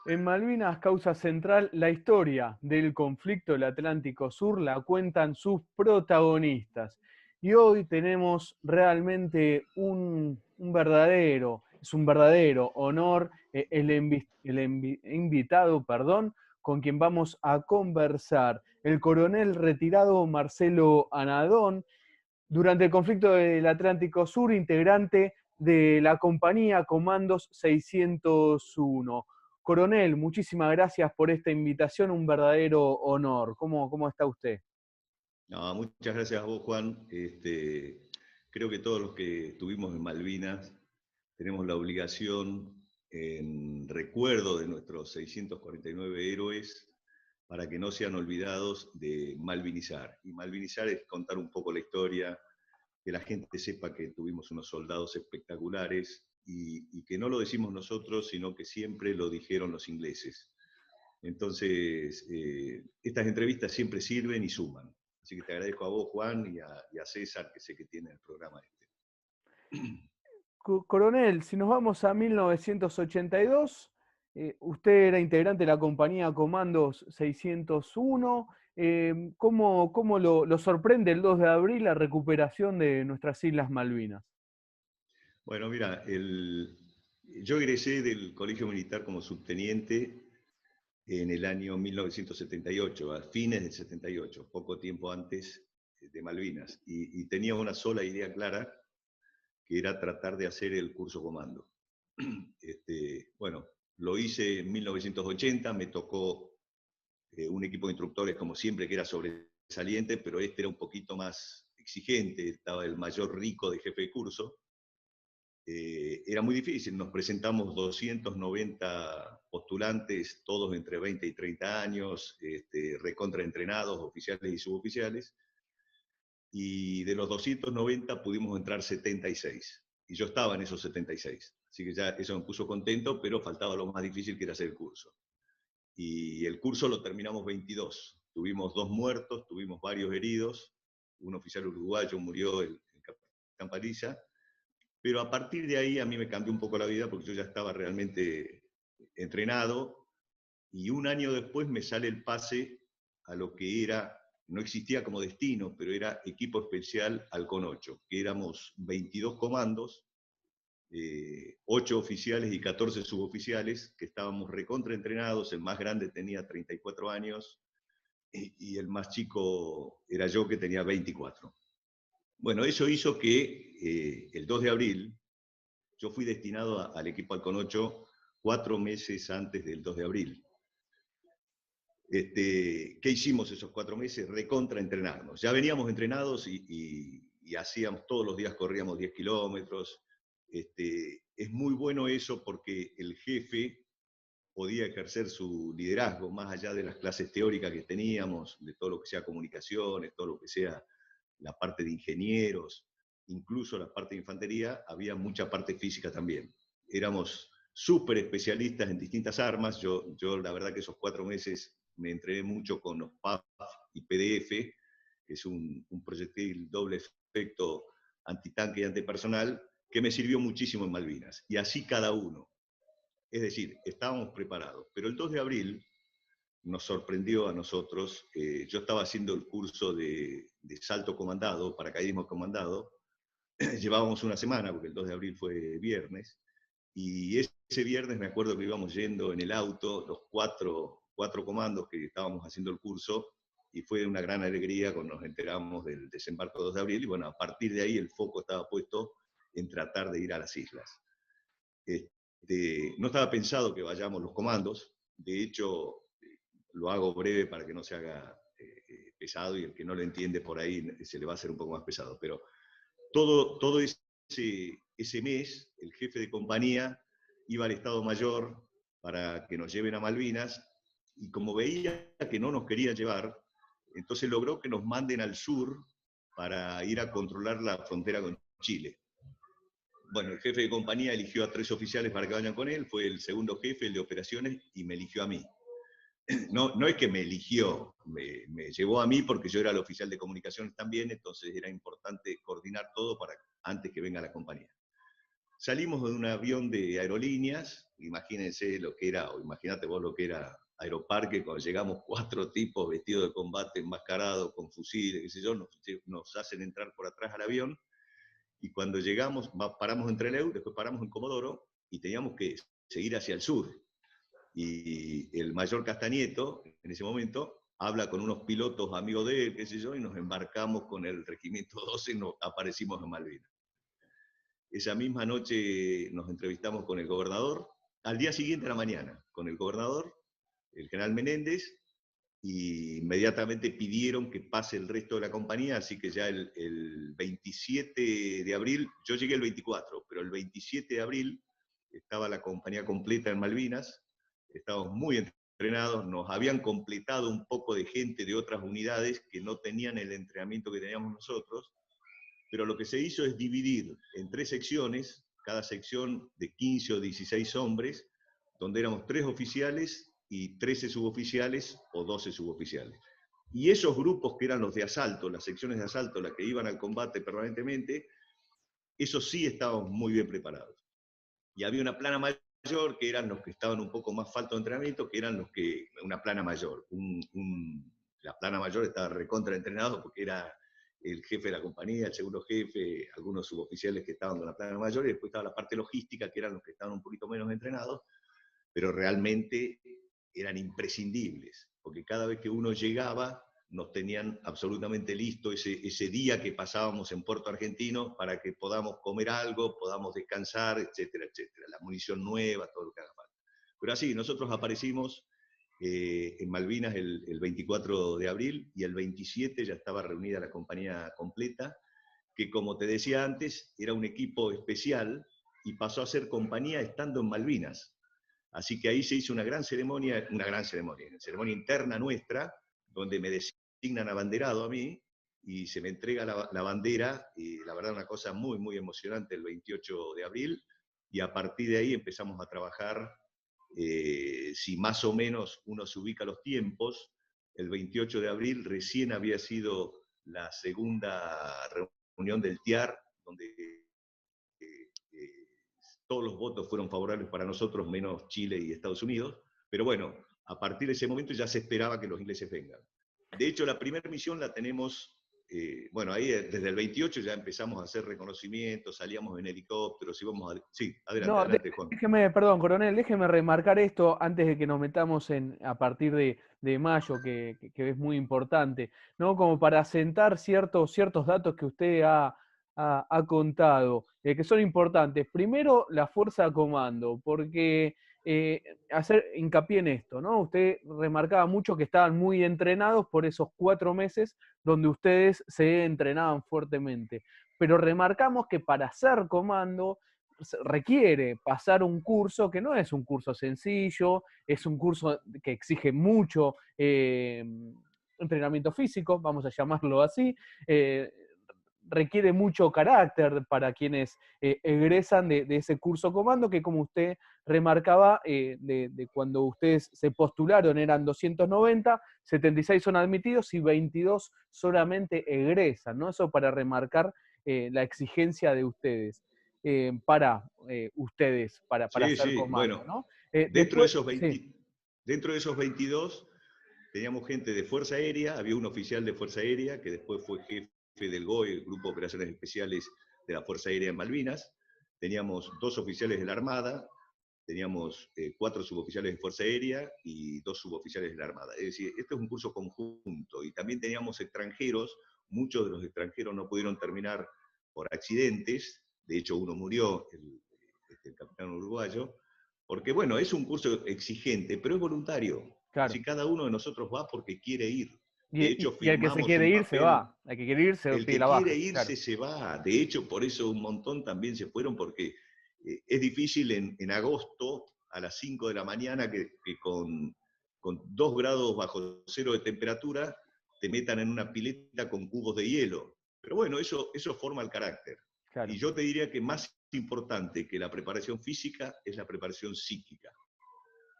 En Malvinas, causa central, la historia del conflicto del Atlántico Sur la cuentan sus protagonistas. Y hoy tenemos realmente es un verdadero honor invitado, perdón, con quien vamos a conversar, el coronel retirado Marcelo Anadón, durante el conflicto del Atlántico Sur, integrante de la compañía Comandos 601. Coronel, muchísimas gracias por esta invitación, un verdadero honor. ¿Cómo está usted? No, muchas gracias a vos, Juan. Creo que todos los que estuvimos en Malvinas tenemos la obligación, en recuerdo de nuestros 649 héroes, para que no sean olvidados, de malvinizar. Y malvinizar es contar un poco la historia, que la gente sepa que tuvimos unos soldados espectaculares y que no lo decimos nosotros, sino que siempre lo dijeron los ingleses. Entonces, estas entrevistas siempre sirven y suman. Así que te agradezco a vos, Juan, y a César, que sé que tiene el programa este. Coronel, si nos vamos a 1982, usted era integrante de la compañía Comandos 601. ¿Cómo lo sorprende el 2 de abril la recuperación de nuestras Islas Malvinas? Bueno, mira, yo egresé del Colegio Militar como subteniente en el año 1978, a fines del 78, poco tiempo antes de Malvinas, y tenía una sola idea clara, que era tratar de hacer el curso comando. Bueno, lo hice en 1980, me tocó un equipo de instructores, como siempre, que era sobresaliente, pero este era un poquito más exigente, estaba el mayor Rico de jefe de curso. Era muy difícil, nos presentamos 290 postulantes, todos entre 20 y 30 años, recontraentrenados, oficiales y suboficiales, y de los 290 pudimos entrar 76, y yo estaba en esos 76, así que ya eso me puso contento, pero faltaba lo más difícil, que era hacer el curso. Y el curso lo terminamos 22, tuvimos 2 muertos, tuvimos varios heridos, un oficial uruguayo murió, el capitán Parilla, pero a partir de ahí a mí me cambió un poco la vida, porque yo ya estaba realmente entrenado, y un año después me sale el pase a lo que era, no existía como destino, pero era equipo especial Halcón 8, que éramos 22 comandos, 8 oficiales y 14 suboficiales, que estábamos recontraentrenados. El más grande tenía 34 años y el más chico era yo, que tenía 24. Bueno, eso hizo que el 2 de abril yo fui destinado al equipo Halcón 8 4 meses antes del 2 de abril. ¿Qué hicimos esos 4 meses? Recontra entrenarnos. Ya veníamos entrenados y hacíamos, todos los días corríamos 10 kilómetros. Es muy bueno eso, porque el jefe podía ejercer su liderazgo más allá de las clases teóricas que teníamos, de todo lo que sea comunicaciones, todo lo que sea la parte de ingenieros, incluso la parte de infantería. Había mucha parte física también. Éramos súper especialistas en distintas armas. Yo la verdad que esos 4 meses me entrené mucho con los PAF y PDF, que es un proyectil doble efecto antitanque y antipersonal, que me sirvió muchísimo en Malvinas. Y así cada uno. Es decir, estábamos preparados. Pero el 2 de abril nos sorprendió a nosotros. Yo estaba haciendo el curso de salto comandado, paracaidismo comandado. Llevábamos una semana, porque el 2 de abril fue viernes, y ese viernes me acuerdo que íbamos yendo en el auto, los cuatro comandos que estábamos haciendo el curso, y fue una gran alegría cuando nos enteramos del desembarco 2 de abril, y bueno, a partir de ahí el foco estaba puesto en tratar de ir a las islas. No estaba pensado que vayamos los comandos. De hecho, lo hago breve para que no se haga pesado, y el que no lo entiende por ahí se le va a hacer un poco más pesado, pero todo ese mes, el jefe de compañía iba al Estado Mayor para que nos lleven a Malvinas, y como veía que no nos quería llevar, entonces logró que nos manden al sur para ir a controlar la frontera con Chile. Bueno, el jefe de compañía eligió a 3 oficiales para que vayan con él, fue el segundo jefe, el de operaciones, y me eligió a mí. No es que me eligió, me llevó a mí porque yo era el oficial de comunicaciones también, entonces era importante coordinar todo para antes que venga la compañía. salimos de un avión de aerolíneas, imagínense lo que era, o imagínate vos lo que era Aeroparque, cuando llegamos 4 tipos vestidos de combate, enmascarados, con fusiles, qué sé yo, nos hacen entrar por atrás al avión, y cuando llegamos, paramos en Trelew, después paramos en Comodoro, y teníamos que seguir hacia el sur. Y el mayor Castañeto, en ese momento, habla con unos pilotos amigos de él, qué sé yo, y nos embarcamos con el Regimiento 12 y nos aparecimos en Malvinas. Esa misma noche nos entrevistamos con el gobernador, al día siguiente a la mañana, con el gobernador, el general Menéndez, y inmediatamente pidieron que pase el resto de la compañía, así que ya el 27 de abril, yo llegué el 24, pero el 27 de abril estaba la compañía completa en Malvinas, estábamos muy entrenados, nos habían completado un poco de gente de otras unidades que no tenían el entrenamiento que teníamos nosotros, pero lo que se hizo es dividir en 3 secciones, cada sección de 15 o 16 hombres, donde éramos 3 oficiales y 13 suboficiales o 12 suboficiales. Y esos grupos que eran los de asalto, las secciones de asalto, las que iban al combate permanentemente, esos sí estábamos muy bien preparados. Y había una plana mayor, que eran los que estaban un poco más falto de entrenamiento, que eran los que, una plana mayor. La plana mayor estaba recontra entrenado porque era el jefe de la compañía, el segundo jefe, algunos suboficiales que estaban con la plana mayor, y después estaba la parte logística, que eran los que estaban un poquito menos entrenados, pero realmente eran imprescindibles, porque cada vez que uno llegaba, nos tenían absolutamente listo ese día que pasábamos en Puerto Argentino para que podamos comer algo, podamos descansar, etcétera, etcétera. La munición nueva, todo lo que haga falta. Pero así, nosotros aparecimos en Malvinas el 24 de abril y el 27 ya estaba reunida la compañía completa, que como te decía antes, era un equipo especial y pasó a ser compañía estando en Malvinas. Así que ahí se hizo una ceremonia interna nuestra, donde me designan abanderado a mí y se me entrega la bandera, y la verdad una cosa muy, muy emocionante el 28 de abril, y a partir de ahí empezamos a trabajar, si más o menos uno se ubica los tiempos, el 28 de abril recién había sido la segunda reunión del TIAR, donde todos los votos fueron favorables para nosotros, menos Chile y Estados Unidos, pero bueno, a partir de ese momento ya se esperaba que los ingleses vengan. De hecho, la primera misión la tenemos, bueno, ahí desde el 28 ya empezamos a hacer reconocimientos, salíamos en helicópteros, íbamos a... Sí, adelante, No, adelante, Juan. déjeme, perdón, coronel, déjeme remarcar esto antes de que nos metamos a partir de mayo, que es muy importante, ¿no? Como para asentar ciertos datos que usted ha contado, que son importantes. Primero, la fuerza de comando, porque hacer hincapié en esto, ¿no? Usted remarcaba mucho que estaban muy entrenados por esos 4 meses donde ustedes se entrenaban fuertemente. Pero remarcamos que para hacer comando requiere pasar un curso que no es un curso sencillo, es un curso que exige mucho entrenamiento físico, vamos a llamarlo así, requiere mucho carácter para quienes egresan de ese curso comando, que como usted remarcaba, de cuando ustedes se postularon eran 290, 76 son admitidos y 22 solamente egresan, ¿no? Eso para remarcar la exigencia de ustedes. Para ustedes, para Sí, hacer sí, comando, bueno, ¿no? dentro de Después, esos sí, 20, dentro de esos 22 teníamos gente de Fuerza Aérea, había un oficial de Fuerza Aérea que después fue jefe del GOE, el Grupo de Operaciones Especiales de la Fuerza Aérea en Malvinas, teníamos 2 oficiales de la Armada, teníamos 4 suboficiales de Fuerza Aérea y 2 suboficiales de la Armada. Es decir, este es un curso conjunto, y también teníamos extranjeros, muchos de los extranjeros no pudieron terminar por accidentes, de hecho uno murió, el capitán uruguayo, porque bueno, es un curso exigente, pero es voluntario. claro. Si cada uno de nosotros va porque quiere ir. De hecho, Y el que se firmamos quiere un ir se papel. va, el que quiere ir se El pide que la quiere baja, claro. irse se va. De hecho, por eso un montón también se fueron, porque es difícil en agosto a las 5 de la mañana que con 2 grados bajo cero de temperatura te metan en una pileta con cubos de hielo. Pero bueno, eso forma el carácter. Claro. Y yo te diría que más importante que la preparación física es la preparación psíquica.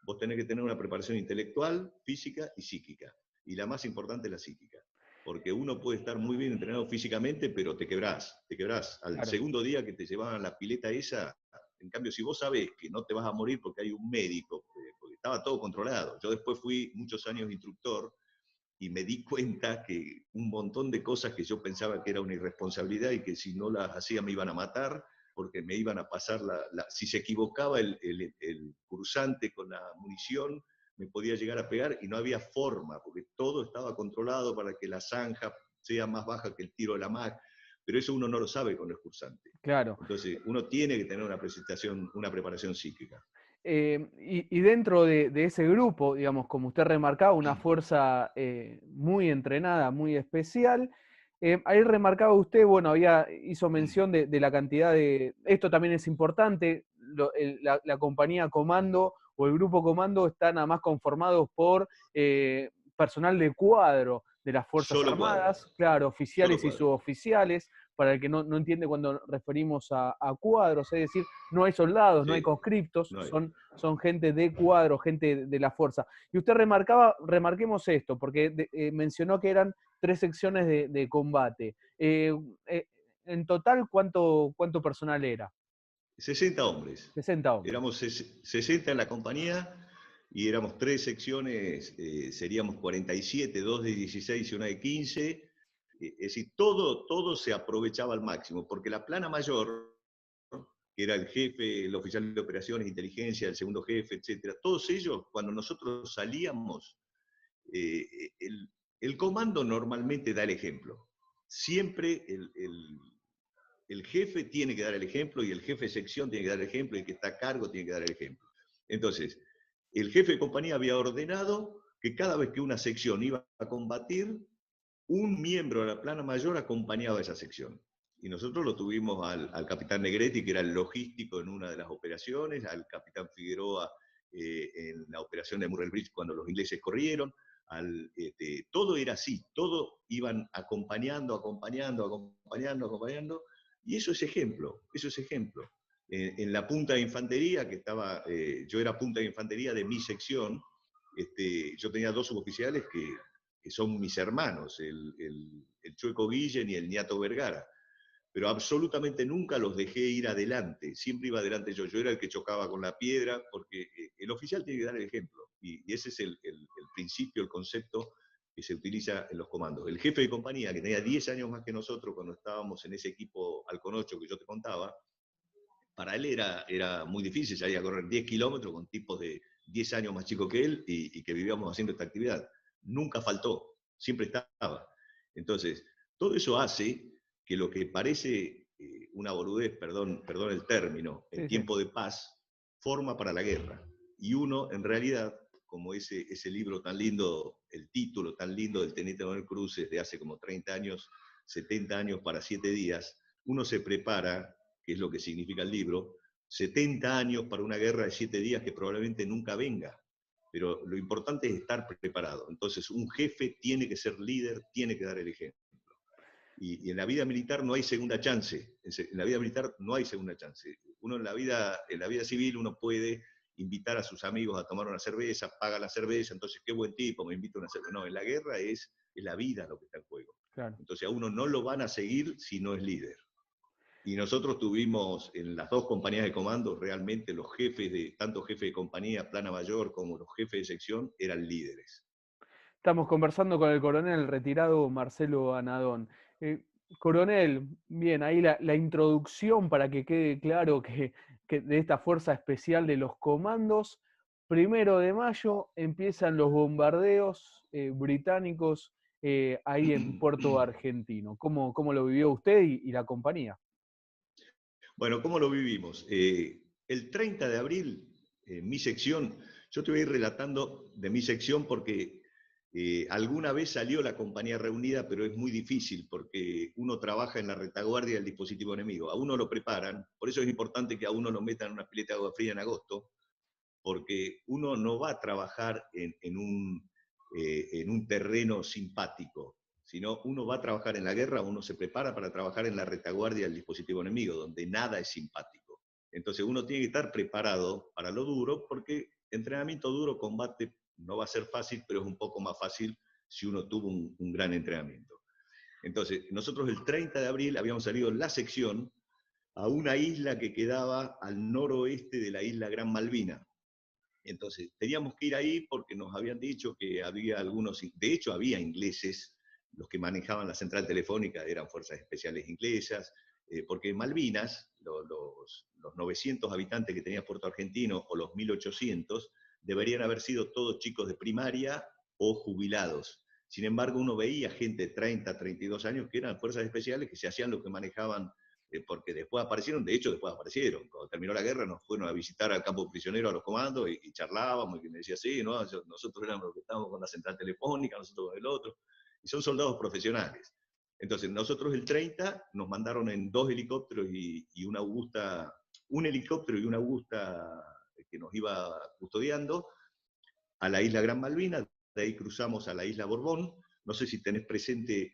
Vos tenés que tener una preparación intelectual, física y psíquica. Y la más importante es la psíquica. Porque uno puede estar muy bien entrenado físicamente, pero te quebrás. Al Claro. segundo día que te llevaban a la pileta esa, En cambio, si vos sabés que no te vas a morir porque hay un médico, porque estaba todo controlado. Yo después fui muchos años instructor y me di cuenta que un montón de cosas que yo pensaba que era una irresponsabilidad y que si no las hacía me iban a matar, porque me iban a pasar si se equivocaba el cursante con la munición, me podía llegar a pegar y no había forma, porque todo estaba controlado para que la zanja sea más baja que el tiro de la MAC, pero eso uno no lo sabe con los cursantes. Claro. Entonces, uno tiene que tener una preparación psíquica. Y dentro de ese grupo, digamos, como usted remarcaba, una fuerza muy entrenada, muy especial. Ahí remarcaba usted, bueno, hizo mención de la cantidad esto también es importante, la compañía comando o el grupo comando están además conformados por personal de cuadro de las Fuerzas Solo cuadro, Armadas, claro, solo oficiales y cuadro. suboficiales, para el que no entiende cuando referimos a cuadros, es decir, no hay soldados, no hay Sí, conscriptos, no hay. son gente de cuadro, gente de la fuerza. Y usted remarquemos esto, porque mencionó que eran 3 secciones de combate. En total, ¿cuánto personal era? 60 hombres. 60 hombres. Éramos 60 en la compañía y éramos 3 secciones, seríamos 47, 2 de 16 y una de 15. Es decir, todo se aprovechaba al máximo, porque la plana mayor, que era el jefe, el oficial de operaciones, inteligencia, el segundo jefe, etcétera, todos ellos, cuando nosotros salíamos, el comando normalmente da el ejemplo. Siempre el jefe tiene que dar el ejemplo y el jefe de sección tiene que dar el ejemplo y el que está a cargo tiene que dar el ejemplo. Entonces, el jefe de compañía había ordenado que cada vez que una sección iba a combatir, un miembro de la plana mayor acompañaba a esa sección. Y nosotros lo tuvimos al capitán Negretti, que era el logístico en una de las operaciones, al capitán Figueroa en la operación de Murrell Bridge cuando los ingleses corrieron, todo era así, todo iban acompañando, y eso es ejemplo, eso es ejemplo. En la punta de infantería, que estaba, yo era punta de infantería de mi sección, yo tenía 2 suboficiales que son mis hermanos, el Chueco Guillén y el Niato Vergara, pero absolutamente nunca los dejé ir adelante, siempre iba adelante yo era el que chocaba con la piedra, porque el oficial tiene que dar el ejemplo, y ese es el principio, el concepto que se utiliza en los comandos. El jefe de compañía, que tenía 10 años más que nosotros cuando estábamos en ese equipo Halcón 8 que yo te contaba, para él era muy difícil salir a correr 10 kilómetros con tipos de 10 años más chicos que él y que vivíamos haciendo esta actividad. Nunca faltó, siempre estaba. Entonces, todo eso hace que lo que parece una boludez, perdón el término, en Sí, sí. tiempo de paz, forma para la guerra. Y uno, en realidad, como ese libro tan lindo, el título tan lindo del Teniente Manuel Cruz de hace como 30 años, 70 años para 7 días, uno se prepara, que es lo que significa el libro, 70 años para una guerra de 7 días que probablemente nunca venga. Pero lo importante es estar preparado. Entonces, un jefe tiene que ser líder, tiene que dar el ejemplo. Y en la vida militar no hay segunda chance. En la vida militar no hay segunda chance. Uno en la vida civil uno puede invitar a sus amigos a tomar una cerveza, paga la cerveza, entonces qué buen tipo, me invita a una cerveza. No, en la guerra es la vida lo que está en juego. Claro. Entonces a uno no lo van a seguir si no es líder. Y nosotros tuvimos en las 2 compañías de comando, realmente los jefes tanto jefe de compañía, plana mayor, como los jefes de sección, eran líderes. Estamos conversando con el coronel retirado Marcelo Anadón. Coronel, bien, ahí la introducción para que quede claro que de esta fuerza especial de los comandos, 1 de mayo empiezan los bombardeos británicos ahí en Puerto Argentino. ¿Cómo lo vivió usted y la compañía? Bueno, ¿cómo lo vivimos? El 30 de abril, mi sección, yo te voy a ir relatando de mi sección porque alguna vez salió la compañía reunida, pero es muy difícil porque uno trabaja en la retaguardia del dispositivo enemigo. A uno lo preparan, por eso es importante que a uno lo metan en una pileta de agua fría en agosto, porque uno no va a trabajar en un terreno simpático, sino uno va a trabajar en la guerra, uno se prepara para trabajar en la retaguardia del dispositivo enemigo, donde nada es simpático. Entonces uno tiene que estar preparado para lo duro, porque entrenamiento duro, combate, no va a ser fácil, pero es un poco más fácil si uno tuvo un gran entrenamiento. Entonces, nosotros el 30 de abril habíamos salido en la sección a una isla que quedaba al noroeste de la isla Gran Malvina. Entonces, teníamos que ir ahí porque nos habían dicho que había algunos, de hecho había ingleses, los que manejaban la central telefónica eran fuerzas especiales inglesas, porque Malvinas, los 900 habitantes que tenía Puerto Argentino, o los 1800, deberían haber sido todos chicos de primaria o jubilados. Sin embargo, uno veía gente de 30, 32 años que eran fuerzas especiales que se hacían lo que manejaban, porque después aparecieron, de hecho después aparecieron. Cuando terminó la guerra nos fueron a visitar al campo prisionero a los comandos y charlábamos, y me decía, sí, ¿no? Nosotros éramos los que estábamos con la central telefónica, nosotros con el otro, y son soldados profesionales. Entonces, nosotros el 30 nos mandaron en 2 helicópteros y una Augusta, un helicóptero y una Augusta que nos iba custodiando a la isla Gran Malvina, de ahí cruzamos a la isla Borbón. No sé si tenés presente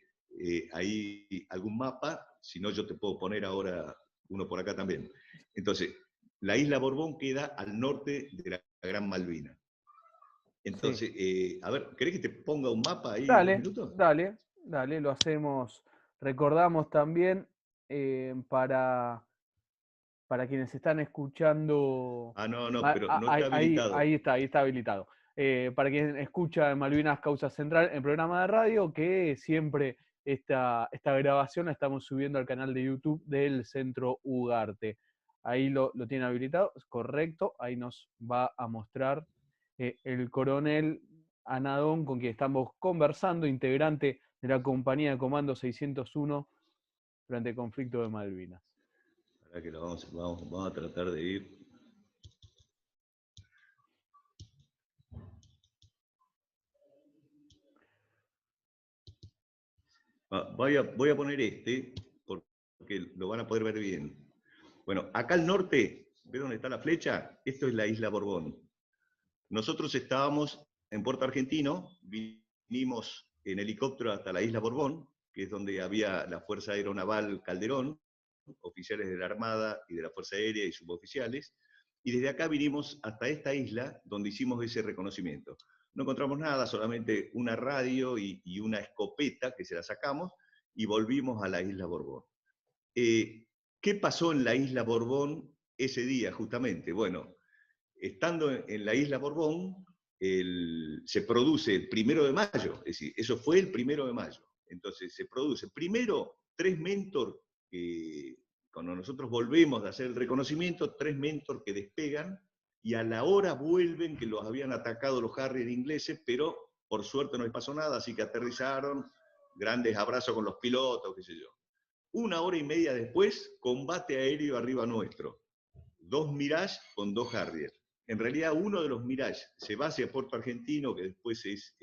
ahí algún mapa, si no yo te puedo poner ahora uno por acá también. Entonces, la isla Borbón queda al norte de la Gran Malvina. Entonces, Sí. a ver, ¿querés que te ponga un mapa ahí en 2 Dale, minutos? dale, dale, lo hacemos. Recordamos también para quienes están escuchando. Ah, no, no, pero no está Ahí, habilitado. ahí está habilitado. Para quien escucha Malvinas Causa Central, el programa de radio, que siempre esta grabación la estamos subiendo al canal de YouTube del Centro Ugarte. Ahí lo tiene habilitado, es correcto, ahí nos va a mostrar el coronel Anadón, con quien estamos conversando, integrante de la compañía de Comando 601 durante el conflicto de Malvinas. Ahora que lo vamos a tratar de ir. Voy a poner este, porque lo van a poder ver bien. Bueno, acá al norte, ¿ve dónde está la flecha? Esto es la isla Borbón. Nosotros estábamos en Puerto Argentino, vinimos en helicóptero hasta la isla Borbón, que es donde había la Fuerza Aeronaval Calderón, oficiales de la Armada y de la Fuerza Aérea y suboficiales, y desde acá vinimos hasta esta isla donde hicimos ese reconocimiento. No encontramos nada, solamente una radio y una escopeta que se la sacamos, y volvimos a la isla Borbón. ¿Qué pasó en la isla Borbón ese día justamente? Bueno, estando en la isla Borbón, se produce el 1 de mayo, es decir, eso fue el 1 de mayo. Entonces se produce primero 3 Mentor, que cuando nosotros volvemos de hacer el reconocimiento, 3 Mentor que despegan, y a la hora vuelven que los habían atacado los Harrier ingleses, pero por suerte no les pasó nada, así que aterrizaron, grandes abrazos con los pilotos, qué sé yo. 1 hora y media después, combate aéreo arriba nuestro. 2 Mirage con 2 Harrier. En realidad, uno de los Mirage se va hacia Puerto Argentino, que después es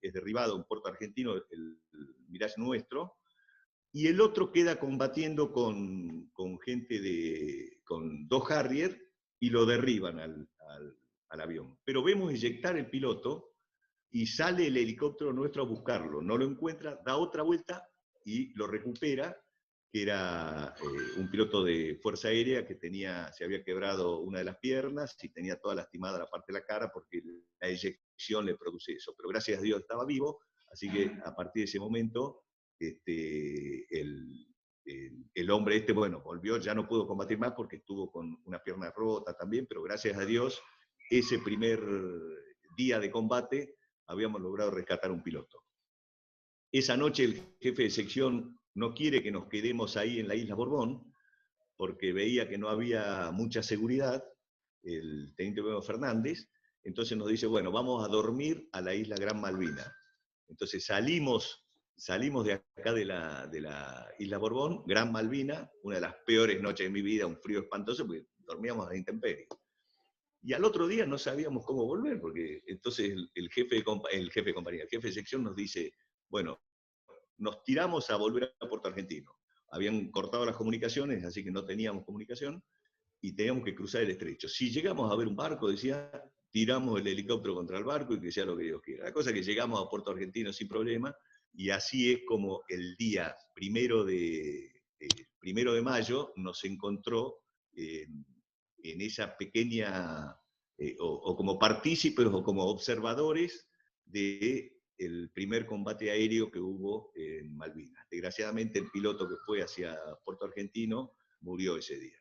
derribado en Puerto Argentino, el Mirage nuestro, y el otro queda combatiendo con gente con 2 Harrier y lo derriban al avión. Pero vemos eyectar el piloto y sale el helicóptero nuestro a buscarlo. No lo encuentra, da otra vuelta y lo recupera, que era un piloto de Fuerza Aérea que se había quebrado una de las piernas y tenía toda lastimada la parte de la cara porque la eyección le produce eso. Pero gracias a Dios estaba vivo, así que a partir de ese momento el hombre bueno, volvió, ya no pudo combatir más porque estuvo con una pierna rota también, pero gracias a Dios ese primer día de combate habíamos logrado rescatar un piloto. Esa noche el jefe de sección no quiere que nos quedemos ahí en la isla Borbón, porque veía que no había mucha seguridad, el teniente Pedro Fernández, entonces nos dice, bueno, vamos a dormir a la isla Gran Malvina. Entonces salimos de acá de la isla Borbón, Gran Malvina, una de las peores noches de mi vida, un frío espantoso, porque dormíamos a la intemperie. Y al otro día no sabíamos cómo volver, porque entonces el jefe de compañía, el jefe de sección nos dice, bueno, nos tiramos a volver a Puerto Argentino. Habían cortado las comunicaciones, así que no teníamos comunicación, y teníamos que cruzar el estrecho. Si llegamos a ver un barco, decía, tiramos el helicóptero contra el barco y que sea lo que Dios quiera. La cosa es que llegamos a Puerto Argentino sin problema, y así es como el día 1 de mayo nos encontró en esa pequeña, o como partícipes o como observadores del primer combate aéreo que hubo en Malvinas. Desgraciadamente el piloto que fue hacia Puerto Argentino murió ese día.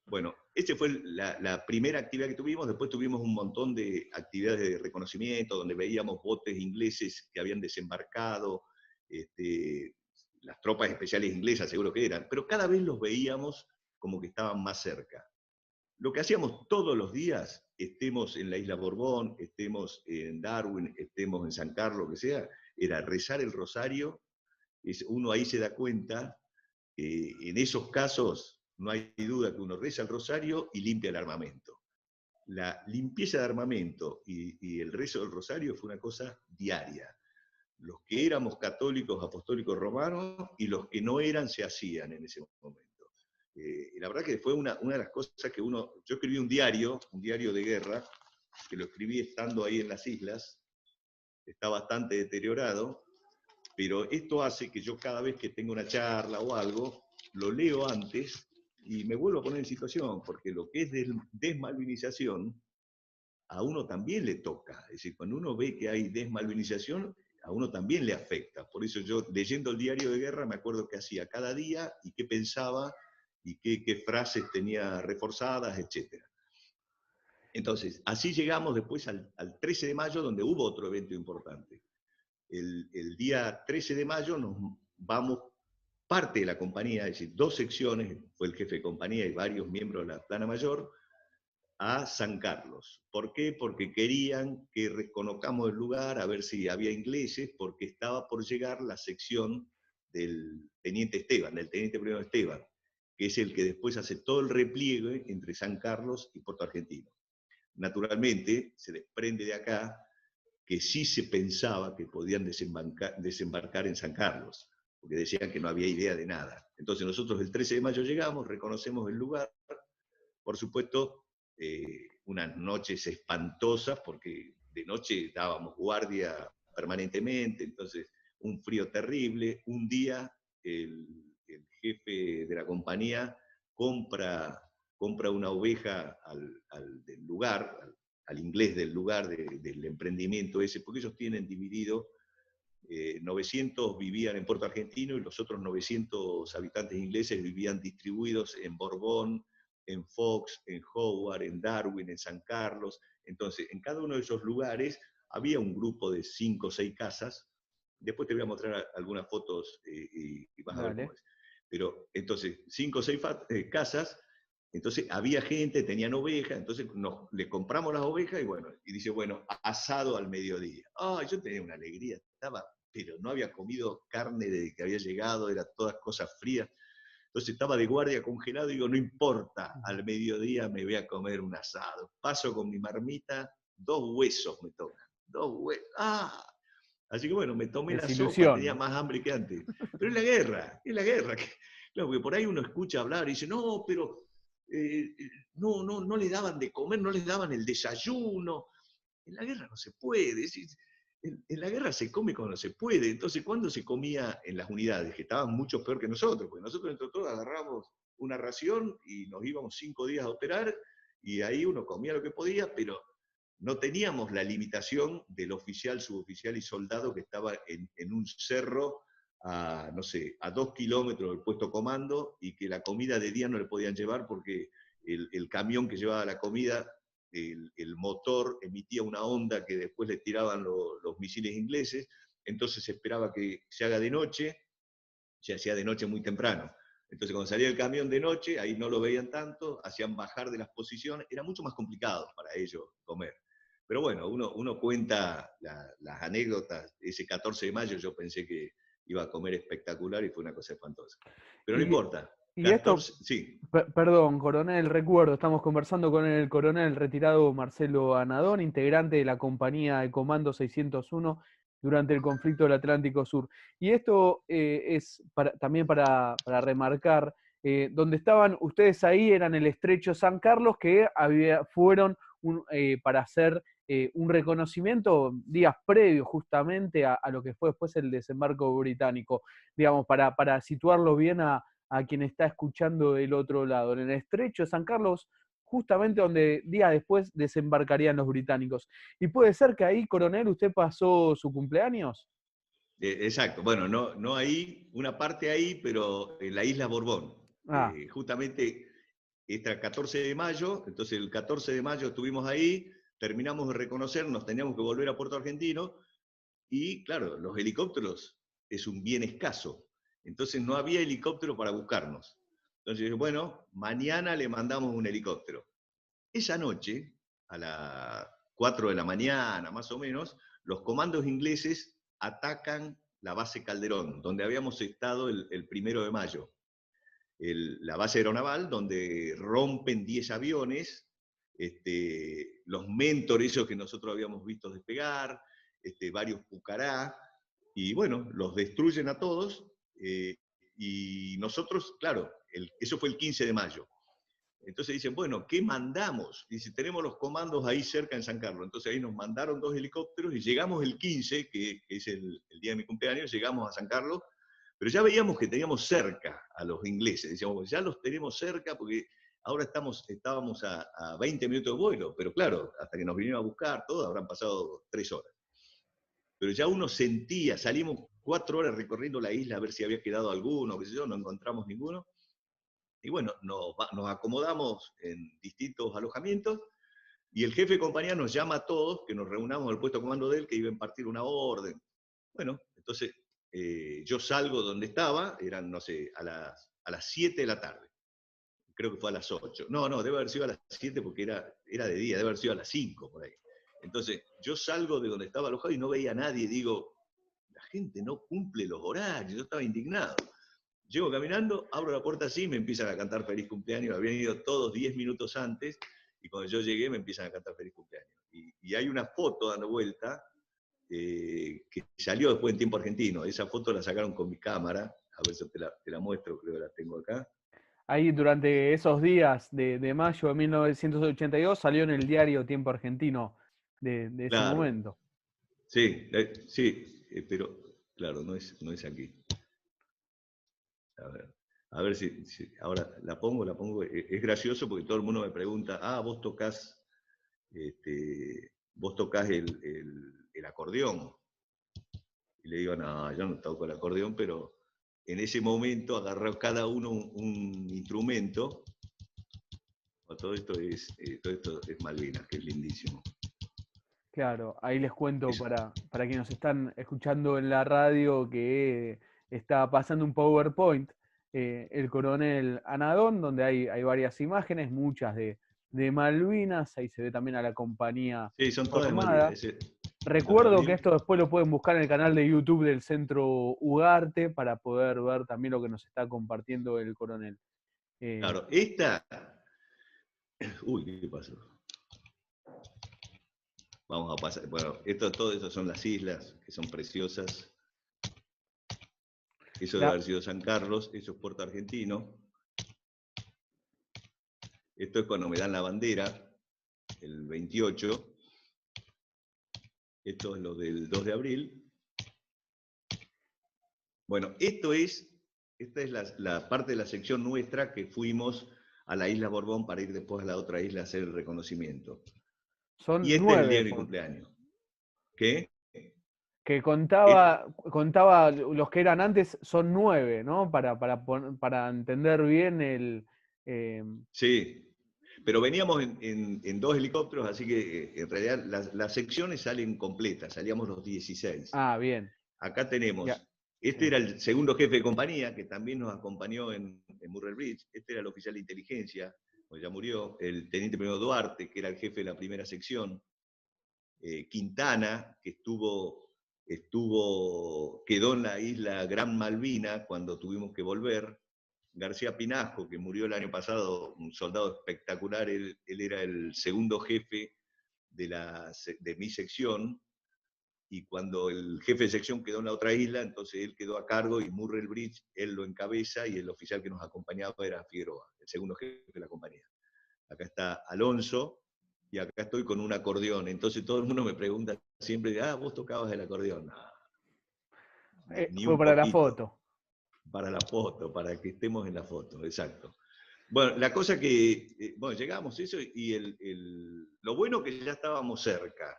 Bueno, esa fue la primera actividad que tuvimos. Después tuvimos un montón de actividades de reconocimiento, donde veíamos botes ingleses que habían desembarcado, las tropas especiales inglesas seguro que eran, pero cada vez los veíamos como que estaban más cerca. Lo que hacíamos todos los días, estemos en la isla Borbón, estemos en Darwin, estemos en San Carlos, lo que sea, era rezar el rosario. Uno ahí se da cuenta que en esos casos no hay duda que uno reza el rosario y limpia el armamento. La limpieza de armamento y el rezo del rosario fue una cosa diaria. Los que éramos católicos, apostólicos romanos, y los que no eran se hacían en ese momento. La verdad que fue una de las cosas que yo escribí un diario de guerra, que lo escribí estando ahí en las islas, está bastante deteriorado, pero esto hace que yo cada vez que tengo una charla o algo, lo leo antes y me vuelvo a poner en situación, porque lo que es desmalvinización, a uno también le toca. Es decir, cuando uno ve que hay desmalvinización, a uno también le afecta. Por eso yo, leyendo el diario de guerra, me acuerdo qué hacía cada día y qué pensaba y qué frases tenía reforzadas, etc. Entonces, así llegamos después al 13 de mayo, donde hubo otro evento importante. El día 13 de mayo nos vamos, parte de la compañía, es decir, 2 secciones, fue el jefe de compañía y varios miembros de la plana mayor, a San Carlos. ¿Por qué? Porque querían que reconozcamos el lugar, a ver si había ingleses, porque estaba por llegar la sección del teniente Esteban, del teniente primero Esteban, que es el que después hace todo el repliegue entre San Carlos y Puerto Argentino. Naturalmente, se desprende de acá que sí se pensaba que podían desembarcar en San Carlos, porque decían que no había idea de nada. Entonces nosotros el 13 de mayo llegamos, reconocemos el lugar, por supuesto, unas noches espantosas, porque de noche dábamos guardia permanentemente, entonces un frío terrible. Un día el jefe de la compañía compra una oveja del lugar, al inglés del lugar, del emprendimiento ese, porque ellos tienen dividido, 900 vivían en Puerto Argentino y los otros 900 habitantes ingleses vivían distribuidos en Borbón, en Fox, en Howard, en Darwin, en San Carlos. Entonces, en cada uno de esos lugares había un grupo de 5 o 6 casas. Después te voy a mostrar algunas fotos y vas a ver cómo es. Pero entonces, 5 o 6 casas. Entonces había gente, tenían ovejas, entonces le compramos las ovejas y bueno, y dice, bueno, asado al mediodía. Yo tenía una alegría, pero no había comido carne desde que había llegado, eran todas cosas frías. Entonces estaba de guardia congelado y digo, no importa, al mediodía me voy a comer un asado. Paso con mi marmita, 2 huesos me tocan, 2 huesos. Así que bueno, me tomé la sopa, tenía más hambre que antes. Pero es la guerra. Claro, porque por ahí uno escucha hablar y dice, no, pero no les daban de comer, no les daban el desayuno. En la guerra no se puede. En la guerra se come cuando se puede. Entonces, ¿cuándo se comía en las unidades? Que estaban mucho peor que nosotros, porque nosotros entre todos agarramos una ración y nos íbamos 5 días a operar y ahí uno comía lo que podía, pero no teníamos la limitación del oficial, suboficial y soldado que estaba en un cerro a, no sé, a 2 kilómetros del puesto comando y que la comida de día no le podían llevar porque el camión que llevaba la comida, el motor emitía una onda que después le tiraban los misiles ingleses, entonces se esperaba que se haga de noche, se hacía de noche muy temprano. Entonces cuando salía el camión de noche, ahí no lo veían tanto, hacían bajar de las posiciones, era mucho más complicado para ellos comer. Pero bueno, uno cuenta las anécdotas. Ese 14 de mayo yo pensé que iba a comer espectacular y fue una cosa espantosa. Pero no importa. Y 14, esto, sí. Perdón, coronel, recuerdo, estamos conversando con el coronel retirado Marcelo Anadón, integrante de la compañía de Comando 601 durante el conflicto del Atlántico Sur. Y esto es también para remarcar, donde estaban ustedes ahí eran el Estrecho San Carlos, que fueron para hacer un reconocimiento días previos justamente a lo que fue después el desembarco británico, digamos, para situarlo bien a quien está escuchando del otro lado. En el Estrecho de San Carlos, justamente donde días después desembarcarían los británicos. ¿Y puede ser que ahí, coronel, usted pasó su cumpleaños? Exacto. Bueno, no ahí, una parte ahí, pero en la isla Borbón. Ah, Justamente era 14 de mayo, entonces el 14 de mayo estuvimos ahí, terminamos de reconocer, nos teníamos que volver a Puerto Argentino, y claro, los helicópteros es un bien escaso, entonces no había helicóptero para buscarnos. Entonces dije, bueno, mañana le mandamos un helicóptero. Esa noche, a las 4 de la mañana más o menos, los comandos ingleses atacan la base Calderón, donde habíamos estado el 1 de mayo. La base aeronaval, donde rompen 10 aviones, los Mentor, esos que nosotros habíamos visto despegar, varios Pucará, y bueno, los destruyen a todos, y nosotros, claro, eso fue el 15 de mayo. Entonces dicen, bueno, ¿qué mandamos? Dice, tenemos los comandos ahí cerca en San Carlos. Entonces ahí nos mandaron 2 helicópteros y llegamos el 15, que es el día de mi cumpleaños, llegamos a San Carlos, pero ya veíamos que teníamos cerca a los ingleses. Decíamos, ya los tenemos cerca porque ahora estábamos a 20 minutos de vuelo, pero claro, hasta que nos vinieron a buscar, todo, habrán pasado 3 horas. Pero ya uno sentía, salimos 4 horas recorriendo la isla a ver si había quedado alguno, qué sé yo, no encontramos ninguno. Y bueno, nos acomodamos en distintos alojamientos y el jefe de compañía nos llama a todos, que nos reunamos al puesto de comando de él, que iba a impartir una orden. Bueno, entonces yo salgo donde estaba, eran, no sé, a las 7 de la tarde. Creo que fue a las 8. No, no, debe haber sido a las 7 porque era de día, debe haber sido a las 5 por ahí. Entonces yo salgo de donde estaba alojado y no veía a nadie, digo, la gente no cumple los horarios, yo estaba indignado. Llego caminando, abro la puerta así y me empiezan a cantar feliz cumpleaños. Habían ido todos 10 minutos antes y cuando yo llegué me empiezan a cantar feliz cumpleaños. Y hay una foto dando vuelta que salió después en Tiempo Argentino. Esa foto la sacaron con mi cámara. A ver si te la muestro, creo que la tengo acá. ahí durante esos días de mayo de 1982 salió en el diario Tiempo Argentino de ese Claro, momento. sí, sí, pero claro, no es aquí. A ver. A ver si ahora la pongo. Es gracioso porque todo el mundo me pregunta, vos tocás el acordeón. Y le digo, no, yo no toco el acordeón, pero en ese momento agarró cada uno un instrumento. Todo esto es Malvinas, que es lindísimo. Claro, ahí les cuento Eso. para quienes nos están escuchando en la radio que está pasando un PowerPoint, el coronel Anadón, donde hay varias imágenes, muchas de Malvinas, ahí se ve también a la compañía Sí, son todas de formada. Malvinas. Los de Recuerdo que abril. esto después lo pueden buscar en el canal de YouTube del Centro Ugarte para poder ver también lo que nos está compartiendo el coronel. Eh, Claro, esta. Uy, ¿qué pasó? Vamos a pasar. Bueno, todo esto son las islas, que son preciosas. Eso debe la- haber sido San Carlos, eso es Puerto Argentino. Esto es cuando me dan la bandera, el 28. Esto es lo del 2 de abril. Bueno, esta es la parte de la sección nuestra que fuimos a la isla Borbón para ir después a la otra isla a hacer el reconocimiento. Y Son este es el día nueve, de mi cumpleaños. ¿Qué? que Et- contaba los que eran antes, son nueve, ¿no? Para entender bien eh, sí, pero veníamos en 2 helicópteros, así que en realidad las secciones salen completas, salíamos los 16. bien. Acá Ya, tenemos, este sí. era el segundo jefe de compañía, que también nos acompañó en Murray Bridge, este era el oficial de inteligencia, pues ya murió, el teniente primero Duarte, que era el jefe de la primera sección, Quintana, que quedó en la isla Gran Malvina cuando tuvimos que volver, García Pinasco, que murió el año pasado, un soldado espectacular, él era el segundo jefe de mi sección, y cuando el jefe de sección quedó en la otra isla, entonces él quedó a cargo y Murray Bridge, él lo encabeza y el oficial que nos acompañaba era Figueroa, el segundo jefe de la compañía. Acá está Alonso y acá estoy con un acordeón. Entonces todo el mundo me pregunta siempre, vos tocabas el acordeón. No, ni Fue un para la poquito. foto. Para la foto, para que estemos en la foto, exacto. Bueno, la cosa que, bueno, llegamos eso y lo bueno que ya estábamos cerca.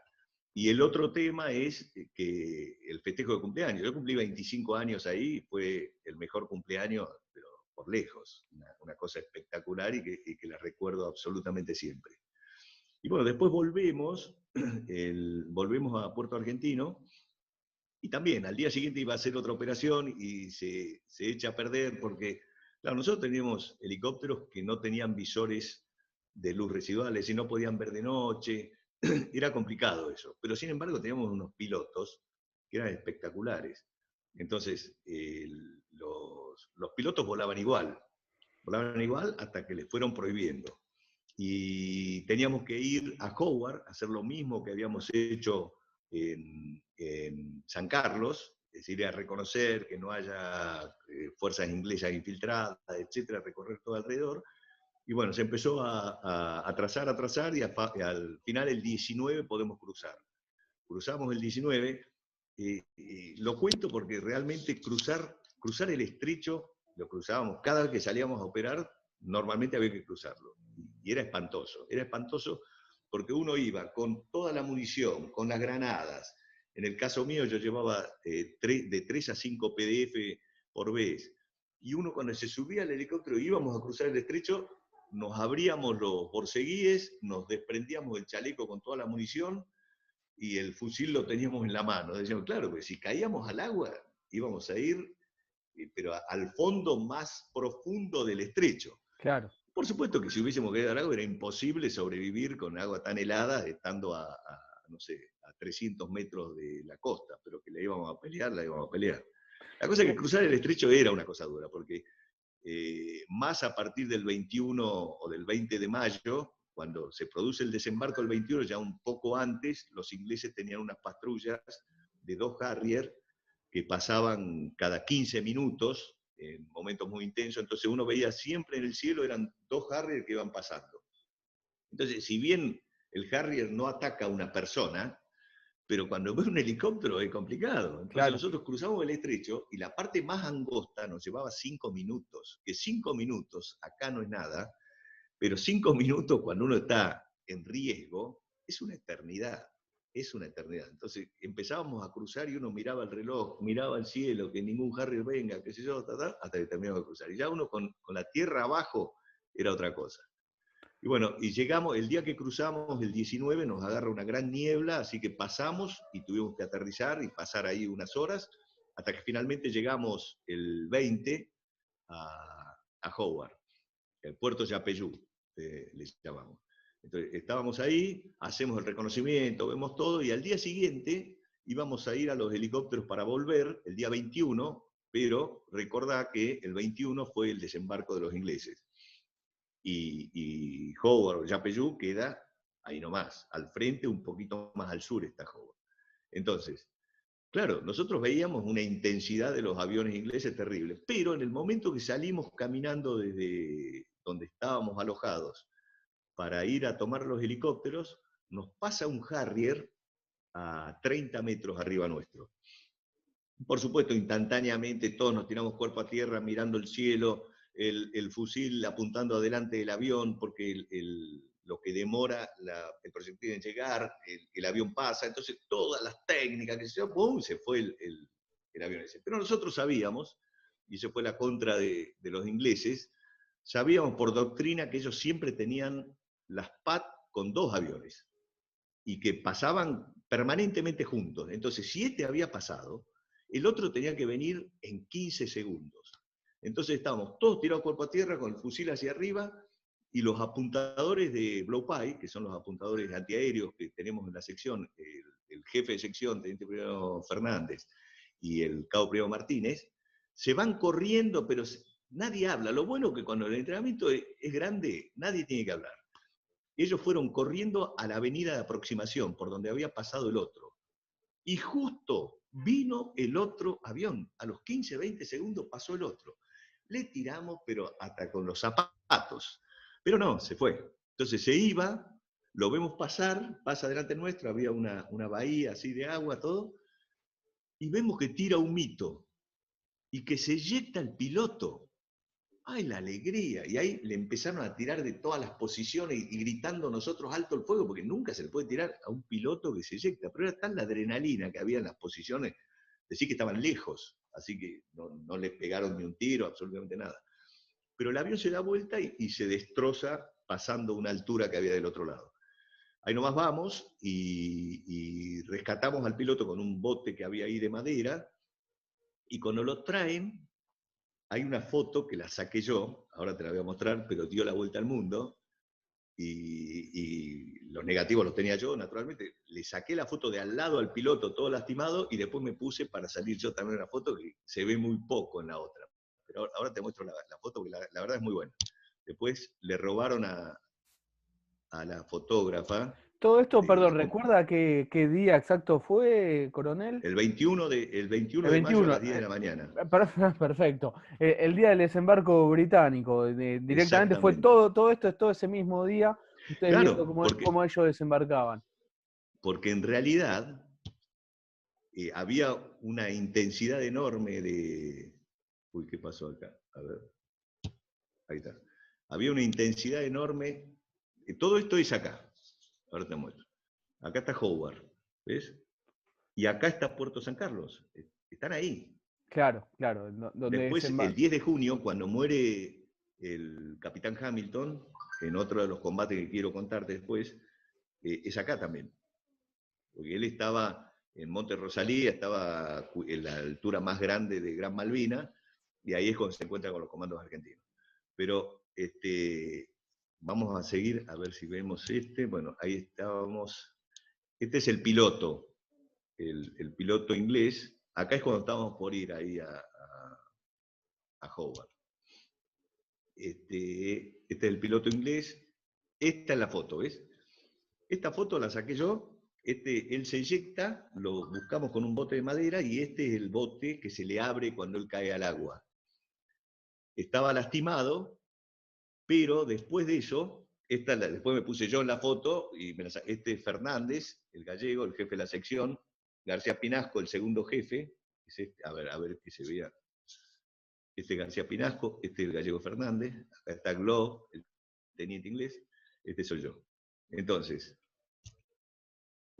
Y el otro tema es que el festejo de cumpleaños. Yo cumplí 25 años ahí, fue el mejor cumpleaños, pero por lejos, una cosa espectacular y que la recuerdo absolutamente siempre. Y bueno, después volvemos a Puerto Argentino, y también al día siguiente iba a hacer otra operación y se echa a perder porque, claro, nosotros teníamos helicópteros que no tenían visores de luz residuales y no podían ver de noche. Era complicado eso. Pero sin embargo teníamos unos pilotos que eran espectaculares. Entonces, los pilotos volaban igual hasta que les fueron prohibiendo. Y teníamos que ir a Howard a hacer lo mismo que habíamos hecho en San Carlos, es decir, a reconocer que no haya fuerzas inglesas infiltradas, etcétera, recorrer todo alrededor. Y bueno, se empezó a trazar y al final el 19 podemos cruzar. Cruzamos el 19, lo cuento porque realmente cruzar el estrecho, lo cruzábamos, cada vez que salíamos a operar, normalmente había que cruzarlo. Y era espantoso porque uno iba con toda la munición, con las granadas. En el caso mío yo llevaba de 3 a 5 PDF por vez. Y uno cuando se subía al helicóptero y íbamos a cruzar el estrecho, nos abríamos los borceguíes, nos desprendíamos el chaleco con toda la munición y el fusil lo teníamos en la mano. Decíamos, claro, que si caíamos al agua íbamos a ir, pero al fondo más profundo del estrecho. Claro. Por supuesto que si hubiésemos caído al agua era imposible sobrevivir con agua tan helada estando no sé, a 300 metros de la costa, pero que la íbamos a pelear. La cosa es que cruzar el estrecho era una cosa dura, porque más a partir del 21 o del 20 de mayo, cuando se produce el desembarco el 21, ya un poco antes, los ingleses tenían unas patrullas de 2 Harrier que pasaban cada 15 minutos, en momentos muy intensos, entonces uno veía siempre en el cielo, eran 2 Harrier que iban pasando. Entonces, si bien el Harrier no ataca a una persona, pero cuando ve un helicóptero es complicado. Entonces Claro. nosotros cruzamos el estrecho y la parte más angosta nos llevaba 5 minutos, que 5 minutos acá no es nada, pero 5 minutos cuando uno está en riesgo es una eternidad, es una eternidad. Entonces empezábamos a cruzar y uno miraba el reloj, miraba el cielo, que ningún Harrier venga, qué sé yo, hasta que terminamos de cruzar. Y ya uno con la tierra abajo era otra cosa. Y bueno, y llegamos, el día que cruzamos, el 19, nos agarra una gran niebla, así que pasamos y tuvimos que aterrizar y pasar ahí unas horas, hasta que finalmente llegamos el 20 a Howard, el puerto Yapeyú, les llamamos. Entonces, estábamos ahí, hacemos el reconocimiento, vemos todo, y al día siguiente íbamos a ir a los helicópteros para volver, el día 21, pero recordá que el 21 fue el desembarco de los ingleses. Y Howard o Yapeyú queda ahí nomás, al frente, un poquito más al sur está Howard. Entonces, claro, nosotros veíamos una intensidad de los aviones ingleses terrible, pero en el momento que salimos caminando desde donde estábamos alojados para ir a tomar los helicópteros, nos pasa un Harrier a 30 metros arriba nuestro. Por supuesto, instantáneamente todos nos tiramos cuerpo a tierra mirando el cielo, el fusil apuntando adelante del avión, porque lo que demora el proyectil en llegar, el avión pasa, entonces todas las técnicas que ¡pum! Se fue el avión ese. Pero nosotros sabíamos, y eso fue la contra de los ingleses, sabíamos por doctrina que ellos siempre tenían las PAT con 2 aviones, y que pasaban permanentemente juntos. Entonces, si este había pasado, el otro tenía que venir en 15 segundos. Entonces estábamos todos tirados cuerpo a tierra con el fusil hacia arriba y los apuntadores de Blowpie, que son los apuntadores antiaéreos que tenemos en la sección, el jefe de sección, Teniente Primero Fernández, y el Cabo Primero Martínez, se van corriendo, pero nadie habla. Lo bueno es que cuando el entrenamiento es grande, nadie tiene que hablar. Ellos fueron corriendo a la avenida de aproximación, por donde había pasado el otro. Y justo vino el otro avión. A los 15, 20 segundos pasó el otro. Le tiramos, pero hasta con los zapatos. Pero no, se fue. Entonces se iba, lo vemos pasar, pasa delante nuestro, había una bahía así de agua, todo, y vemos que tira un mito y que se eyecta el piloto. ¡Ay, la alegría! Y ahí le empezaron a tirar de todas las posiciones y gritando nosotros alto el fuego, porque nunca se le puede tirar a un piloto que se eyecta. Pero era tan la adrenalina que había en las posiciones, decir que estaban lejos, así que no les pegaron ni un tiro, absolutamente nada. pero el avión se da vuelta y se destroza pasando una altura que había del otro lado. Ahí nomás vamos y rescatamos al piloto con un bote que había ahí de madera, y cuando lo traen, hay una foto que la saqué yo, ahora te la voy a mostrar, pero dio la vuelta al mundo, y los negativos los tenía yo, naturalmente. Le saqué la foto de al lado al piloto, todo lastimado, y después me puse para salir yo también una foto que se ve muy poco en la otra. Pero ahora te muestro la foto, que la verdad es muy buena. Después le robaron a la fotógrafa. Todo esto, perdón, ¿recuerda qué día exacto fue, coronel? El El 21 de mayo a 21, las 10 de la mañana. perfecto. El día del desembarco británico, directamente fue Exactamente. todo esto, es todo ese mismo día, ustedes viendo Claro, cómo ellos desembarcaban. porque en realidad había una intensidad enorme de... Uy, ¿qué pasó acá? A ver, ahí está. Había una intensidad enorme. Todo esto es acá. Ahora te muestro. Acá está Howard, ¿ves? Y acá está Puerto San Carlos. Están ahí. Claro, donde Después, el desembarcan. 10 de junio, cuando muere el capitán Hamilton, en otro de los combates que quiero contarte después, es acá también. Porque él estaba en Monte Rosalía, estaba en la altura más grande de Gran Malvina, y ahí es cuando se encuentra con los comandos argentinos. Pero vamos a seguir, a ver si vemos este. Bueno, ahí estábamos. Este es el piloto, el piloto inglés. Acá es cuando estábamos por ir ahí a Howard. Este es el piloto inglés. Esta es la foto, ¿ves? Esta foto la saqué yo. Él se eyecta, lo buscamos con un bote de madera, y este es el bote que se le abre cuando él cae al agua. Estaba lastimado, pero después de eso, después me puse yo en la foto, y este es Fernández, el gallego, el jefe de la sección, García Pinasco, el segundo jefe, a ver que se vea. Este es García Pinasco, este es el gallego Fernández, acá está Glob, el teniente inglés, este soy yo. Entonces,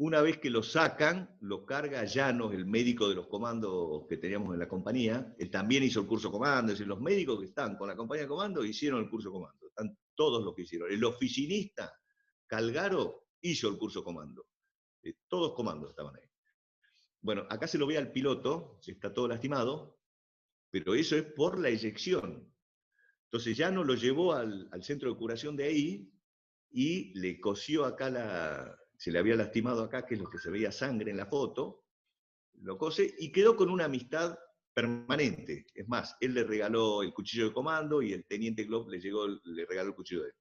una vez que lo sacan, lo carga Llanos, el médico de los comandos que teníamos en la compañía. Él también hizo el curso comando, es decir, los médicos que están con la compañía de comando hicieron el curso comando. Están todos los que hicieron. El oficinista, Calgaro, hizo el curso comando. Todos comandos estaban ahí. Bueno, acá se lo ve al piloto, está todo lastimado, pero eso es por la eyección. Entonces Llanos lo llevó al centro de curación de ahí y le cosió acá se le había lastimado acá, que es lo que se veía sangre en la foto, lo cose y quedó con una amistad permanente. Es más, él le regaló el cuchillo de comando y el teniente Glob le regaló el cuchillo de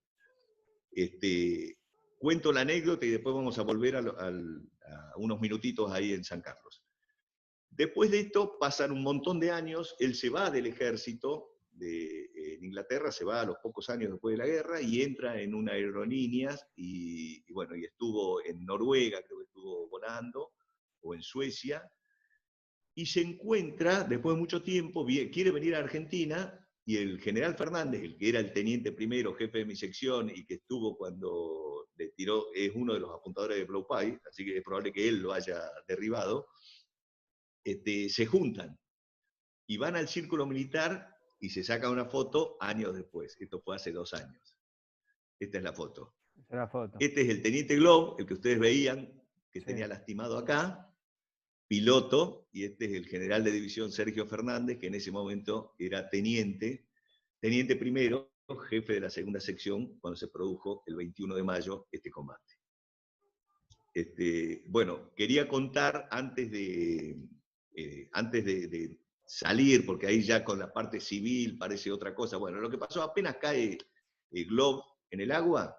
él. Cuento la anécdota y después vamos a volver a unos minutitos ahí en San Carlos. Después de esto pasan un montón de años, él se va del ejército en Inglaterra, se va a los pocos años después de la guerra y entra en una aerolíneas y estuvo en Noruega, creo que estuvo volando, o en Suecia, y se encuentra, después de mucho tiempo, quiere venir a Argentina, y el general Fernández, el que era el teniente primero, jefe de mi sección, y que estuvo cuando le tiró, es uno de los apuntadores de Blow Pie, así que es probable que él lo haya derribado, se juntan y van al círculo militar y se saca una foto años después. Esto fue hace 2 años. Esta es la foto. Esa es la foto. Este es el teniente Glob, el que ustedes veían, que tenía lastimado acá, piloto, y este es el general de división Sergio Fernández, que en ese momento era teniente primero, jefe de la segunda sección, cuando se produjo el 21 de mayo este combate. Bueno, quería contar antes de salir, porque ahí ya con la parte civil parece otra cosa. Bueno, lo que pasó, apenas cae Glob en el agua,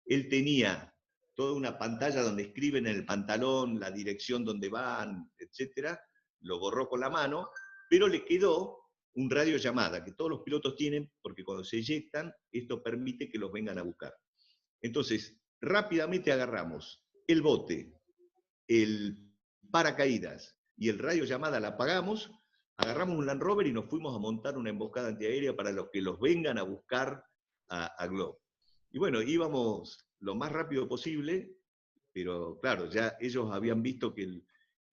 él tenía toda una pantalla donde escriben en el pantalón la dirección donde van, etcétera, lo borró con la mano, pero le quedó un radiollamada que todos los pilotos tienen, porque cuando se eyectan, esto permite que los vengan a buscar. Entonces, rápidamente agarramos el bote, el paracaídas y el radiollamada, la apagamos, agarramos un Land Rover y nos fuimos a montar una emboscada antiaérea para los que los vengan a buscar a Glob. Y bueno, íbamos lo más rápido posible, pero claro, ya ellos habían visto que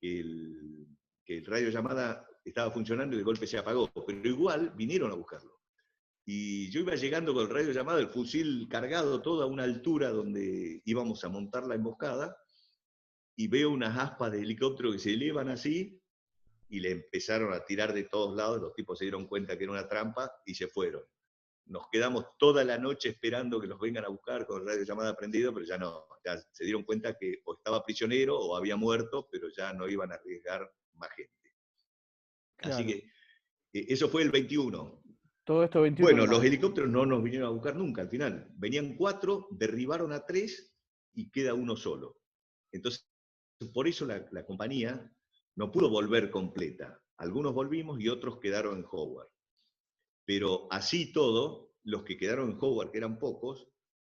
el radiollamada estaba funcionando y de golpe se apagó, pero igual vinieron a buscarlo. Y yo iba llegando con el radio llamado, el fusil cargado, todo a una altura donde íbamos a montar la emboscada, y veo unas aspas de helicóptero que se elevan así, y le empezaron a tirar de todos lados, los tipos se dieron cuenta que era una trampa y se fueron. Nos quedamos toda la noche esperando que los vengan a buscar con el radio llamada prendido, pero ya no, ya se dieron cuenta que o estaba prisionero o había muerto, pero ya no iban a arriesgar más gente. Así Claro. que eso fue el 21. Todo esto 21 de Bueno, los mayo. helicópteros no nos vinieron a buscar nunca al final. Venían 4, derribaron a 3 y queda uno solo. Entonces, por eso la compañía no pudo volver completa. Algunos volvimos y otros quedaron en Howard. Pero así todo, los que quedaron en Howard, que eran pocos,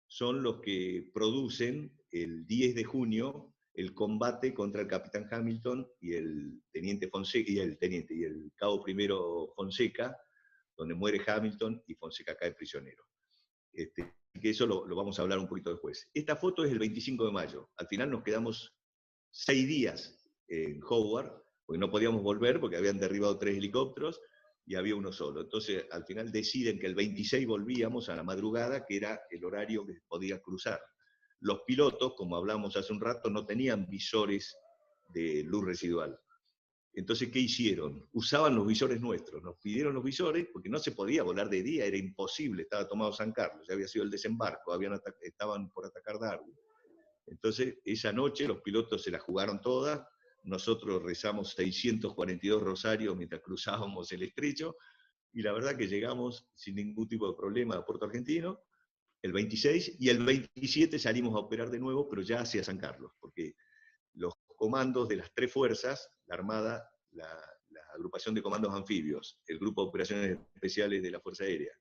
son los que producen el 10 de junio el combate contra el capitán Hamilton y el teniente Fonseca, y el cabo primero Fonseca, donde muere Hamilton y Fonseca cae prisionero. Que eso lo vamos a hablar un poquito después. Esta foto es el 25 de mayo. Al final nos quedamos 6 días en Howard, porque no podíamos volver porque habían derribado 3 helicópteros y había uno solo. Entonces, al final deciden que el 26 volvíamos a la madrugada, que era el horario que podía cruzar. Los pilotos, como hablamos hace un rato, no tenían visores de luz residual. Entonces, ¿qué hicieron? Usaban los visores nuestros. Nos pidieron los visores porque no se podía volar de día, era imposible. Estaba tomado San Carlos, ya había sido el desembarco, estaban por atacar Darwin. Entonces, esa noche los pilotos se la jugaron todas. Nosotros rezamos 642 rosarios mientras cruzábamos el estrecho. Y la verdad que llegamos sin ningún tipo de problema a Puerto Argentino el 26, y el 27 salimos a operar de nuevo, pero ya hacia San Carlos, porque los comandos de las 3 fuerzas, la Armada, la agrupación de comandos anfibios, el grupo de operaciones especiales de la Fuerza Aérea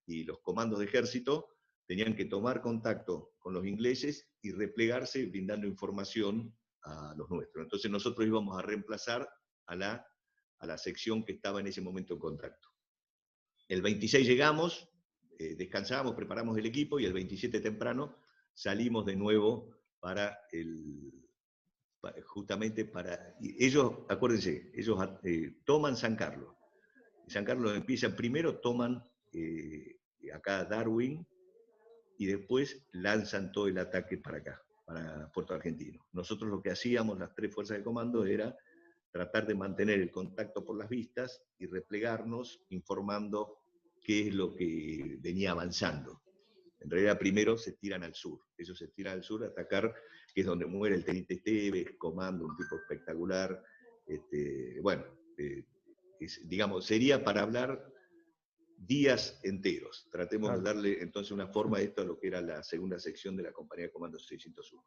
y los comandos de ejército, tenían que tomar contacto con los ingleses y replegarse brindando información a los nuestros. Entonces nosotros íbamos a reemplazar a la sección que estaba en ese momento en contacto. El 26 llegamos, descansamos, preparamos el equipo, y el 27 temprano salimos de nuevo para justamente para... Ellos, acuérdense, ellos toman San Carlos. San Carlos empiezan primero, toman acá Darwin, y después lanzan todo el ataque para acá, para Puerto Argentino. Nosotros lo que hacíamos, las 3 fuerzas de comando, era tratar de mantener el contacto por las vistas y replegarnos informando qué es lo que venía avanzando. En realidad primero se tiran al sur, ellos se tiran al sur a atacar, que es donde muere el teniente Esteves, comando, un tipo espectacular. Bueno, digamos, sería para hablar días enteros. Tratemos de darle entonces una forma a esto, a lo que era la segunda sección de la compañía de comando 601.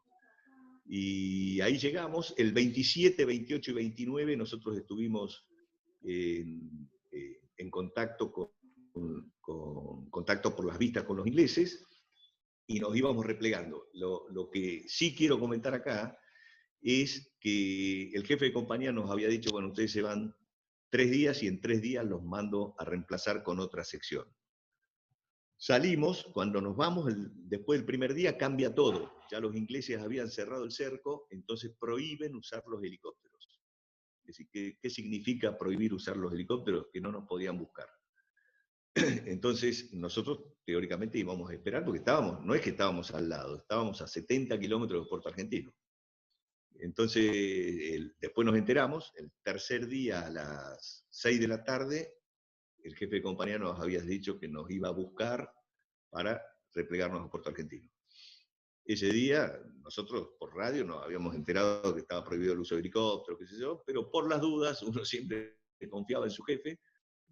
Y ahí llegamos, el 27, 28 y 29 nosotros estuvimos en contacto contacto por las vistas con los ingleses, y nos íbamos replegando. Lo que sí quiero comentar acá es que el jefe de compañía nos había dicho, bueno, ustedes se van 3 días y en 3 días los mando a reemplazar con otra sección. Salimos, cuando nos vamos, después del primer día cambia todo. Ya los ingleses habían cerrado el cerco, entonces prohíben usar los helicópteros. Es decir, ¿qué significa prohibir usar los helicópteros? Que no nos podían buscar. Entonces, nosotros teóricamente íbamos a esperar, porque no es que estábamos al lado, estábamos a 70 kilómetros de Puerto Argentino. Entonces, después nos enteramos, el tercer día a las 6 de la tarde, el jefe de compañía nos había dicho que nos iba a buscar para replegarnos a Puerto Argentino. Ese día, nosotros por radio nos habíamos enterado que estaba prohibido el uso de helicópteros, qué sé yo, pero por las dudas, uno siempre confiaba en su jefe.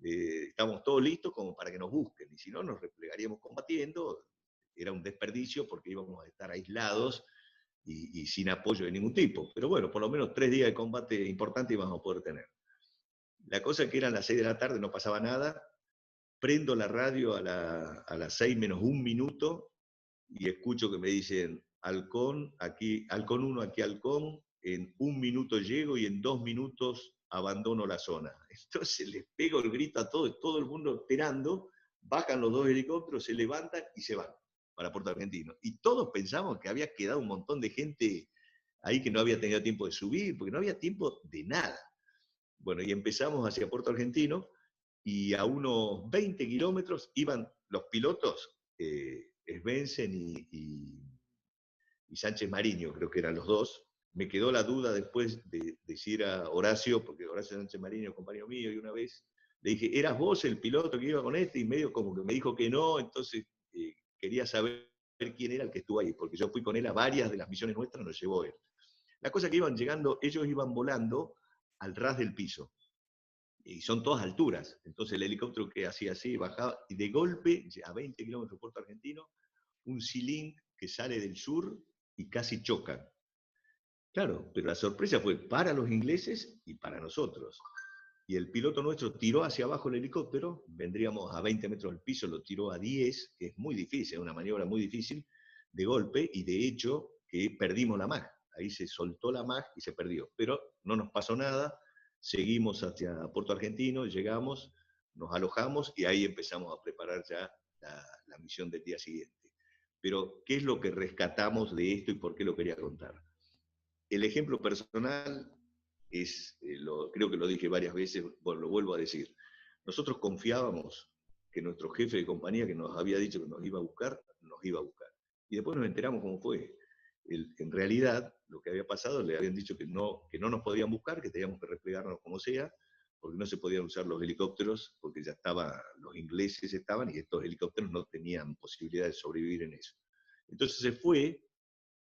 Estábamos todos listos como para que nos busquen, y si no, nos replegaríamos combatiendo. Era un desperdicio porque íbamos a estar aislados y sin apoyo de ningún tipo. Pero bueno, por lo menos 3 días de combate importante íbamos a poder tener. La cosa es que eran las 6 de la tarde, no pasaba nada. Prendo la radio a las 6 menos 1 minuto y escucho que me dicen: Halcón, aquí, Halcón 1, aquí Halcón, en 1 minuto llego y en 2 minutos abandono la zona. Entonces les pego el grito a todo el mundo esperando, bajan los 2 helicópteros, se levantan y se van para Puerto Argentino. Y todos pensamos que había quedado un montón de gente ahí que no había tenido tiempo de subir, porque no había tiempo de nada. Bueno, y empezamos hacia Puerto Argentino, y a unos 20 kilómetros iban los pilotos, Svensson y Sánchez Mariño, creo que eran los dos. Me quedó la duda después de si era Horacio, porque Horacio Sánchez Mariño, compañero mío, y una vez le dije, ¿eras vos el piloto que iba con este? Y medio como que me dijo que no, entonces quería saber quién era el que estuvo ahí, porque yo fui con él a varias de las misiones nuestras, nos llevó él. La cosa que iban llegando, ellos iban volando al ras del piso, y son todas alturas, entonces el helicóptero que hacía así, bajaba, y de golpe, a 20 kilómetros de Puerto Argentino, un Sea-Link que sale del sur y casi chocan. Claro, pero la sorpresa fue para los ingleses y para nosotros. Y el piloto nuestro tiró hacia abajo el helicóptero, vendríamos a 20 metros del piso, lo tiró a 10, que es muy difícil, es una maniobra muy difícil, de golpe, y de hecho que perdimos la MAG. Ahí se soltó la MAG y se perdió. Pero no nos pasó nada, seguimos hacia Puerto Argentino, llegamos, nos alojamos y ahí empezamos a preparar ya la misión del día siguiente. Pero, ¿qué es lo que rescatamos de esto y por qué lo quería contar? El ejemplo personal es, creo que lo dije varias veces, bueno, lo vuelvo a decir. Nosotros confiábamos que nuestro jefe de compañía, que nos había dicho que nos iba a buscar, nos iba a buscar. Y después nos enteramos cómo fue. En realidad, lo que había pasado, le habían dicho que no nos podían buscar, que teníamos que replegarnos como sea, porque no se podían usar los helicópteros, porque ya los ingleses estaban, y estos helicópteros no tenían posibilidad de sobrevivir en eso. Entonces se fue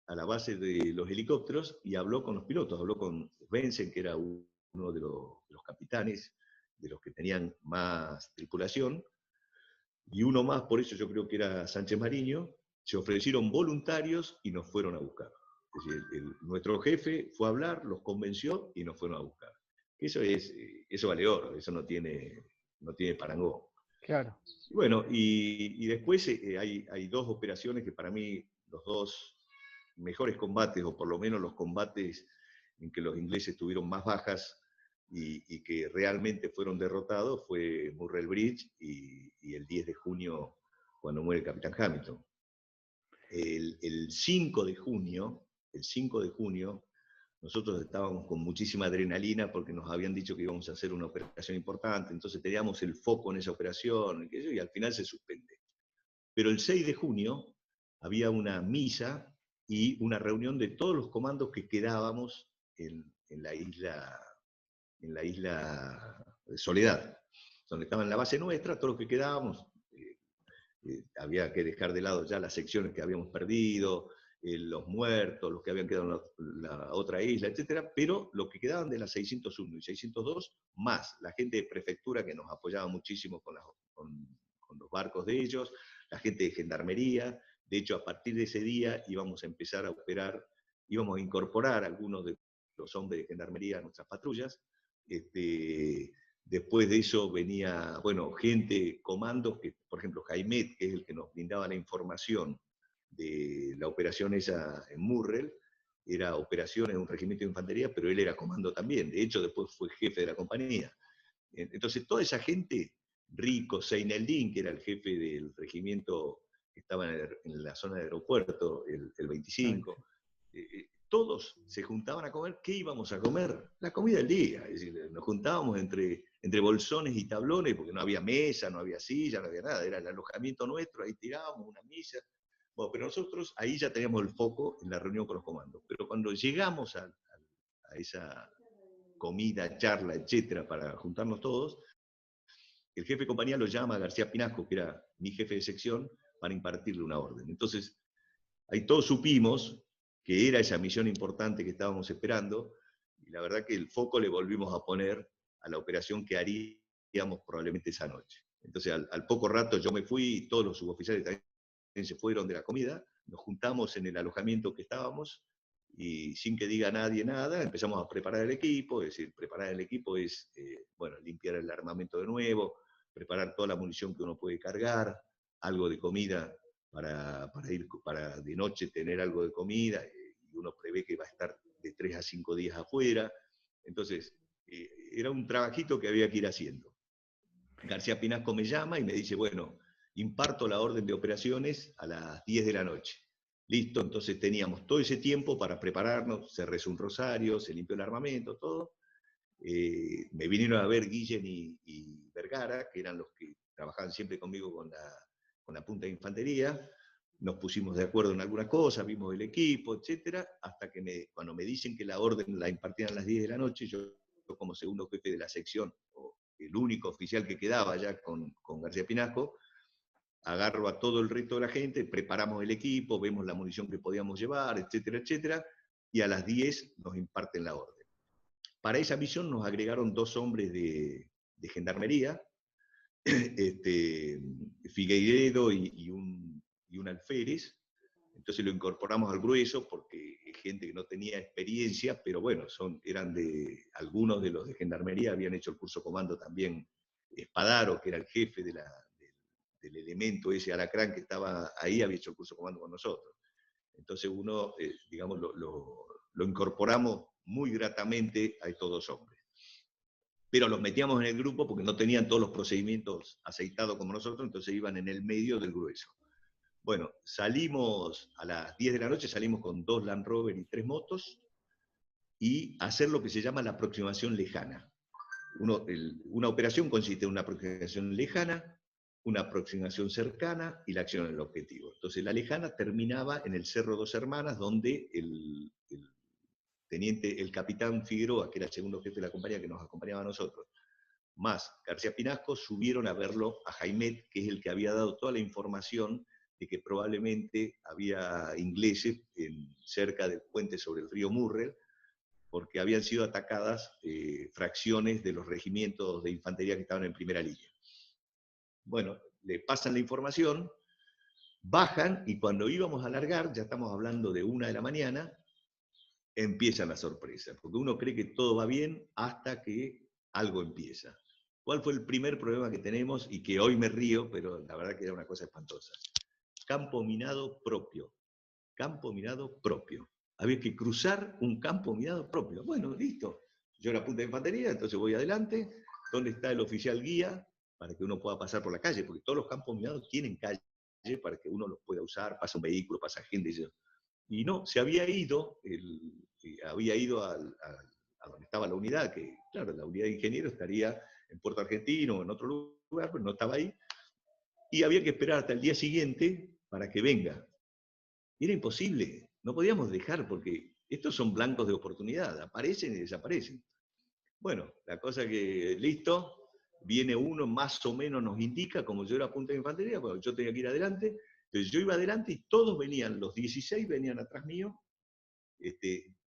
a la base de los helicópteros y habló con los pilotos, habló con Svensson, que era uno de los capitanes, de los que tenían más tripulación, y uno más, por eso yo creo que era Sánchez Mariño, se ofrecieron voluntarios y nos fueron a buscar. Es decir, nuestro jefe fue a hablar, los convenció y nos fueron a buscar. Eso vale oro, eso no tiene parangón. Claro. Bueno, y después hay dos operaciones que para mí, los dos mejores combates, o por lo menos los combates en que los ingleses tuvieron más bajas y que realmente fueron derrotados, fue Murrell Bridge y el 10 de junio, cuando muere el capitán Hamilton. El 5 de junio, nosotros estábamos con muchísima adrenalina porque nos habían dicho que íbamos a hacer una operación importante, entonces teníamos el foco en esa operación, y al final se suspende. Pero el 6 de junio había una misa y una reunión de todos los comandos que quedábamos en la isla de Soledad, donde estaba en la base nuestra, todos los que quedábamos. Había que dejar de lado ya las secciones que habíamos perdido, los muertos, los que habían quedado en la otra isla, etcétera, pero los que quedaban de las 601 y 602, más la gente de prefectura que nos apoyaba muchísimo con los barcos de ellos, la gente de gendarmería. De hecho, a partir de ese día íbamos a empezar a operar, íbamos a incorporar a algunos de los hombres de gendarmería a nuestras patrullas. Después de eso venía, bueno, gente, comandos, que por ejemplo Jaimet, que es el que nos brindaba la información de la operación esa en Murrell, era operaciones de un regimiento de infantería, pero él era comando también. De hecho, después fue jefe de la compañía. Entonces, toda esa gente, Rico, Seineldín, que era el jefe del regimiento que estaba en la zona del aeropuerto, el 25, todos se juntaban a comer. ¿Qué íbamos a comer? La comida del día. Es decir, nos juntábamos entre bolsones y tablones, porque no había mesa, no había silla, no había nada. Era el alojamiento nuestro, ahí tirábamos una misa. Bueno, pero nosotros ahí ya teníamos el foco en la reunión con los comandos. Pero cuando llegamos a esa comida, charla, etcétera, para juntarnos todos, el jefe de compañía lo llama a García Pinasco, que era mi jefe de sección, para impartirle una orden. Entonces, ahí todos supimos que era esa misión importante que estábamos esperando, y la verdad que el foco le volvimos a poner a la operación que haríamos probablemente esa noche. Entonces, al poco rato yo me fui, y todos los suboficiales también se fueron de la comida, nos juntamos en el alojamiento que estábamos, y sin que diga nadie nada, empezamos a preparar el equipo. Es decir, preparar el equipo es, bueno, limpiar el armamento de nuevo, preparar toda la munición que uno puede cargar, algo de comida para de noche tener algo de comida, y uno prevé que va a estar de 3 a 5 días afuera. Entonces, era un trabajito que había que ir haciendo. García Pinasco me llama y me dice, bueno, imparto la orden de operaciones a las 10 de la noche. Listo, entonces teníamos todo ese tiempo para prepararnos, se rezó un rosario, se limpió el armamento, todo. Me vinieron a ver Guillén y Vergara, que eran los que trabajaban siempre conmigo con la punta de infantería, nos pusimos de acuerdo en algunas cosas, vimos el equipo, etcétera, hasta que cuando me dicen que la orden la impartían a las 10 de la noche, yo como segundo jefe de la sección, o el único oficial que quedaba ya con García Pinasco, agarro a todo el resto de la gente, preparamos el equipo, vemos la munición que podíamos llevar, etcétera, etcétera, y a las 10 nos imparten la orden. Para esa misión nos agregaron 2 hombres de gendarmería, Figueiredo y un alférez. Entonces lo incorporamos al grueso porque es gente que no tenía experiencia, pero bueno, algunos de los de gendarmería habían hecho el curso comando también. Espadaro, que era el jefe del elemento ese Alacrán que estaba ahí, había hecho el curso comando con nosotros. Entonces uno, digamos, lo incorporamos muy gratamente a estos 2 hombres. Pero los metíamos en el grupo porque no tenían todos los procedimientos aceitados como nosotros, entonces iban en el medio del grueso. Bueno, salimos a las 10 de la noche, salimos con 2 Land Rover y 3 motos, y hacer lo que se llama la aproximación lejana. Una operación consiste en una aproximación lejana, una aproximación cercana y la acción en el objetivo. Entonces la lejana terminaba en el Cerro Dos Hermanas, donde el capitán Figueroa, que era el segundo jefe de la compañía que nos acompañaba a nosotros, más García Pinasco, subieron a verlo a Jaimet, que es el que había dado toda la información de que probablemente había ingleses cerca del puente sobre el río Murrell, porque habían sido atacadas fracciones de los regimientos de infantería que estaban en primera línea. Bueno, le pasan la información, bajan, y cuando íbamos a largar, ya estamos hablando de 1 de la mañana, empiezan las sorpresas, porque uno cree que todo va bien hasta que algo empieza. ¿Cuál fue el primer problema que tenemos? Y que hoy me río, pero la verdad que era una cosa espantosa. Campo minado propio. Campo minado propio. Había que cruzar un campo minado propio. Bueno, listo. Yo era punta de infantería, entonces voy adelante. ¿Dónde está el oficial guía? Para que uno pueda pasar por la calle, porque todos los campos minados tienen calle para que uno los pueda usar, pasa un vehículo, pasa gente. Y no, se había ido, a donde estaba la unidad, que claro, la unidad de ingenieros estaría en Puerto Argentino o en otro lugar, pero no estaba ahí, y había que esperar hasta el día siguiente para que venga. Y era imposible, no podíamos dejar, porque estos son blancos de oportunidad, aparecen y desaparecen. Bueno, la cosa que, listo, viene uno, más o menos nos indica, como yo era punta de infantería, bueno, yo tenía que ir adelante, entonces yo iba adelante y todos venían, los 16 venían atrás mío,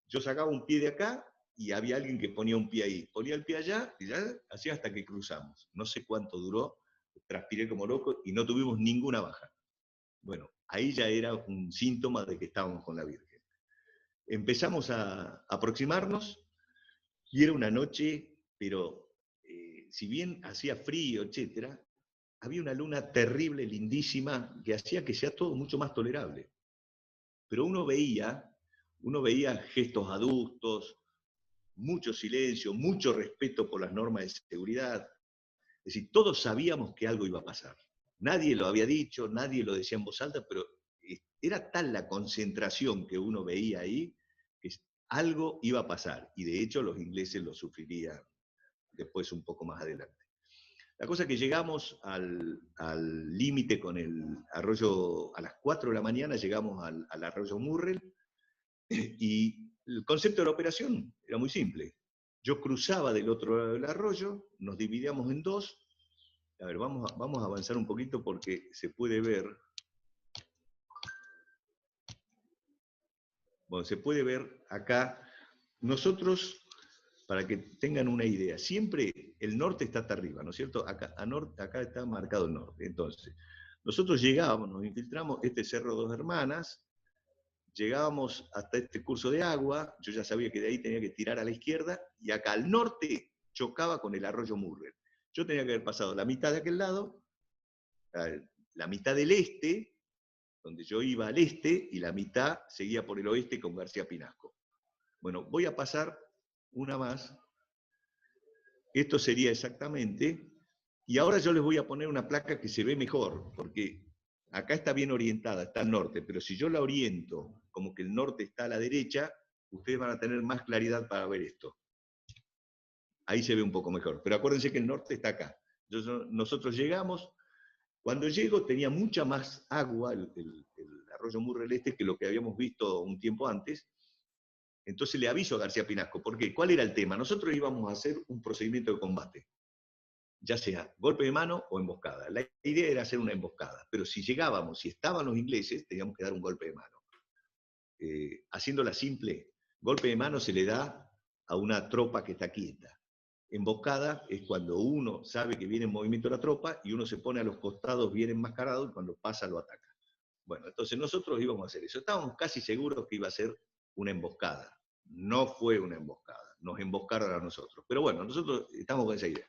yo sacaba un pie de acá y había alguien que ponía un pie ahí, ponía el pie allá y ya hacía hasta que cruzamos. No sé cuánto duró, transpiré como loco y no tuvimos ninguna baja. Bueno, ahí ya era un síntoma de que estábamos con la Virgen. Empezamos a aproximarnos y era una noche, pero si bien hacía frío, etcétera, había una luna terrible, lindísima, que hacía que sea todo mucho más tolerable. Pero uno veía gestos adultos, mucho silencio, mucho respeto por las normas de seguridad. Es decir, todos sabíamos que algo iba a pasar. Nadie lo había dicho, nadie lo decía en voz alta, pero era tal la concentración que uno veía ahí, que algo iba a pasar. Y de hecho los ingleses lo sufrirían después un poco más adelante. La cosa es que llegamos al límite con el arroyo, a las 4 de la mañana llegamos al arroyo Murrell, y el concepto de la operación era muy simple. Yo cruzaba del otro lado del arroyo, nos dividíamos en 2. A ver, vamos a avanzar un poquito porque se puede ver. Bueno, se puede ver acá. Nosotros, para que tengan una idea, siempre el norte está hasta arriba, ¿no es cierto? Acá está marcado el norte. Entonces, nosotros llegábamos, nos infiltramos, Cerro Dos Hermanas, llegábamos hasta este curso de agua, yo ya sabía que de ahí tenía que tirar a la izquierda, y acá al norte chocaba con el arroyo Murrell. Yo tenía que haber pasado la mitad de aquel lado, la mitad del este, donde yo iba al este, y la mitad seguía por el oeste con García Pinasco. Bueno, voy a pasar una más. Esto sería exactamente, y ahora yo les voy a poner una placa que se ve mejor, porque acá está bien orientada, está al norte, pero si yo la oriento como que el norte está a la derecha, ustedes van a tener más claridad para ver esto. Ahí se ve un poco mejor, pero acuérdense que el norte está acá. Entonces, nosotros llegamos, Cuando llego tenía mucha más agua el arroyo Murrel Este que lo que habíamos visto un tiempo antes. Entonces le aviso a García Pinasco, porque ¿cuál era el tema? Nosotros íbamos a hacer un procedimiento de combate, ya sea golpe de mano o emboscada. La idea era hacer una emboscada, pero si llegábamos, si estaban los ingleses, teníamos que dar un golpe de mano. Haciéndola simple, golpe de mano se le da a una tropa que está quieta. Emboscada es cuando uno sabe que viene en movimiento la tropa y uno se pone a los costados bien enmascarado y cuando pasa lo ataca. Bueno, entonces nosotros íbamos a hacer eso. Estábamos casi seguros que iba a ser una emboscada. No fue una emboscada, nos emboscaron a nosotros. Pero bueno, nosotros estamos con esa idea.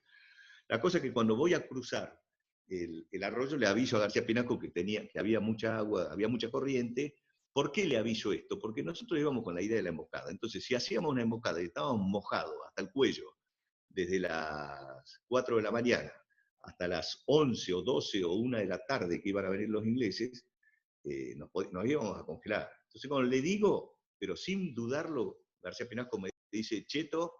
La cosa es que cuando voy a cruzar el arroyo le aviso a García Pinasco que había mucha agua, había mucha corriente. ¿Por qué le aviso esto? Porque nosotros íbamos con la idea de la emboscada. Entonces, si hacíamos una emboscada y estábamos mojados hasta el cuello, desde las 4 de la mañana hasta las 11 o 12 o 1 de la tarde que iban a venir los ingleses, nos íbamos a congelar. Entonces, cuando le digo, pero sin dudarlo, García Pinasco me dice, Cheto,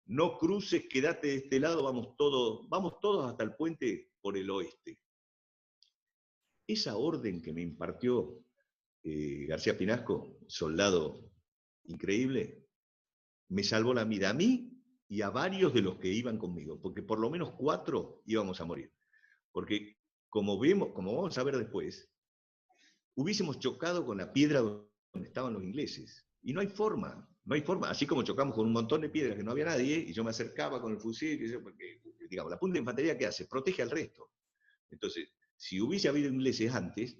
no cruces, quédate de este lado, vamos todos hasta el puente por el oeste. Esa orden que me impartió García Pinasco, soldado increíble, me salvó la vida a mí y a varios de los que iban conmigo, porque por lo menos 4 íbamos a morir. Porque como vamos a ver después, hubiésemos chocado con la piedra donde estaban los ingleses. Y no hay forma. Así como chocamos con un montón de piedras que no había nadie, y yo me acercaba con el fusil, porque, digamos, la punta de infantería, ¿qué hace? Protege al resto. Entonces, si hubiese habido ingleses antes,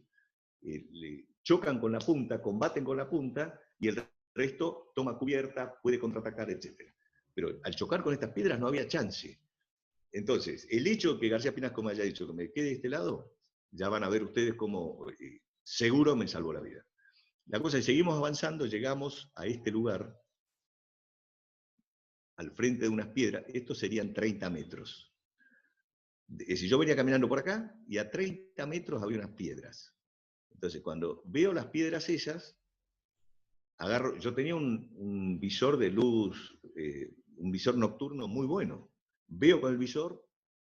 le chocan con la punta, combaten con la punta, y el resto toma cubierta, puede contraatacar, etc. Pero al chocar con estas piedras no había chance. Entonces, el hecho que García Pinasco me haya dicho que me quede de este lado, ya van a ver ustedes cómo seguro me salvó la vida. La cosa es que seguimos avanzando, llegamos a este lugar, al frente de unas piedras, estos serían 30 metros. Es decir, yo venía caminando por acá y a 30 metros había unas piedras. Entonces, cuando veo las piedras esas, yo tenía un visor de luz, un visor nocturno muy bueno. Veo con el visor,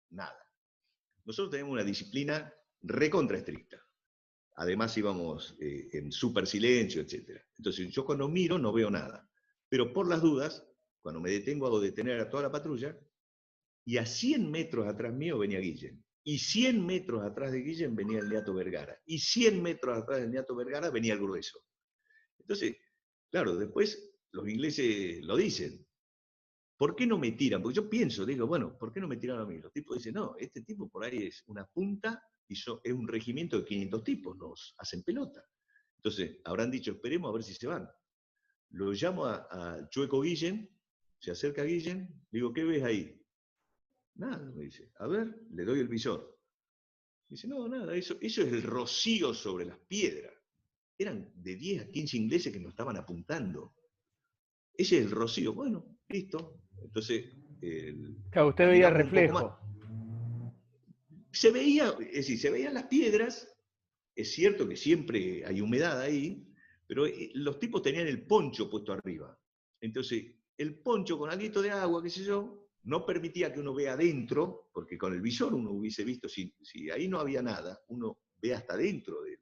nada. Nosotros tenemos una disciplina recontra estricta. Además íbamos en súper silencio, etc. Entonces yo cuando miro no veo nada. Pero por las dudas, cuando me detengo hago detener a toda la patrulla y a 100 metros atrás mío venía Guillén. Y 100 metros atrás de Guillén venía el Niato Vergara. Y 100 metros atrás del Niato Vergara venía el Grueso. Entonces, claro, después los ingleses lo dicen. ¿Por qué no me tiran? Porque yo pienso, digo, bueno, ¿por qué no me tiran a mí? Los tipos dicen, no, este tipo por ahí es una punta y es un regimiento de 500 tipos, nos hacen pelota. Entonces, habrán dicho, esperemos a ver si se van. Lo llamo a Chueco Guillén, se acerca Guillén, digo, ¿qué ves ahí? Nada, me dice, a ver, le doy el visor. Dice, no, nada, eso es el rocío sobre las piedras. Eran de 10 a 15 ingleses que nos estaban apuntando. Ese es el rocío. Bueno, listo. Entonces, Claro, usted veía caminamos un poco más. reflejo. Se veían las piedras. Es cierto que siempre hay humedad ahí, pero los tipos tenían el poncho puesto arriba. Entonces, el poncho con algo de agua, qué sé yo, no permitía que uno vea adentro, porque con el visor uno hubiese visto, si ahí no había nada, uno ve hasta adentro de él.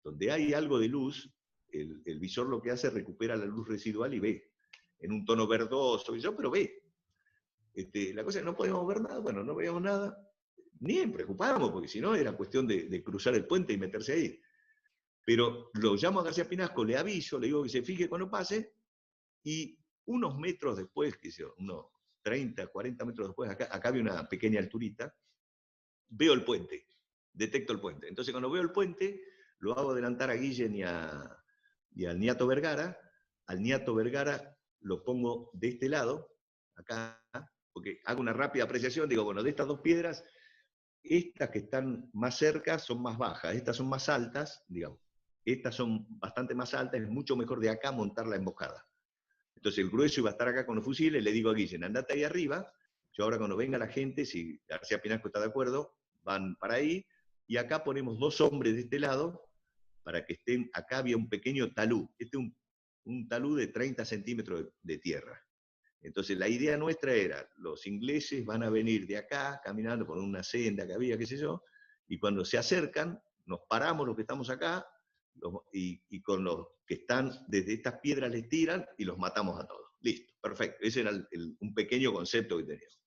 Donde hay algo de luz, el visor lo que hace es recupera la luz residual y ve, en un tono verdoso, pero ve. La cosa es que no podíamos ver nada, bueno, no veíamos nada, ni nos preocupábamos, porque si no era cuestión de cruzar el puente y meterse ahí. Pero lo llamo a García Pinasco, le aviso, le digo que se fije cuando pase, y unos metros después, que sea, unos 30, 40 metros después, acá había una pequeña alturita, veo el puente, detecto el puente. Entonces cuando veo el puente, lo hago adelantar a Guillén y al Niato Vergara. Al Niato Vergara lo pongo de este lado, acá, porque hago una rápida apreciación, digo, bueno, de estas dos piedras, estas que están más cerca son más bajas, estas son más altas, digamos. Estas son bastante más altas, es mucho mejor de acá montar la emboscada. Entonces el Grueso iba a estar acá con los fusiles, le digo a Guillén, andate ahí arriba, yo ahora cuando venga la gente, si García Pinasco está de acuerdo, van para ahí, y acá ponemos 2 hombres de este lado, para que estén, acá había un pequeño talud, este es un talud de 30 centímetros de tierra. Entonces la idea nuestra era, los ingleses van a venir de acá, caminando por una senda que había, qué sé yo, Y cuando se acercan, nos paramos los que estamos acá, y con los que están desde estas piedras les tiran y los matamos a todos. Listo, perfecto. Ese era un pequeño concepto que teníamos.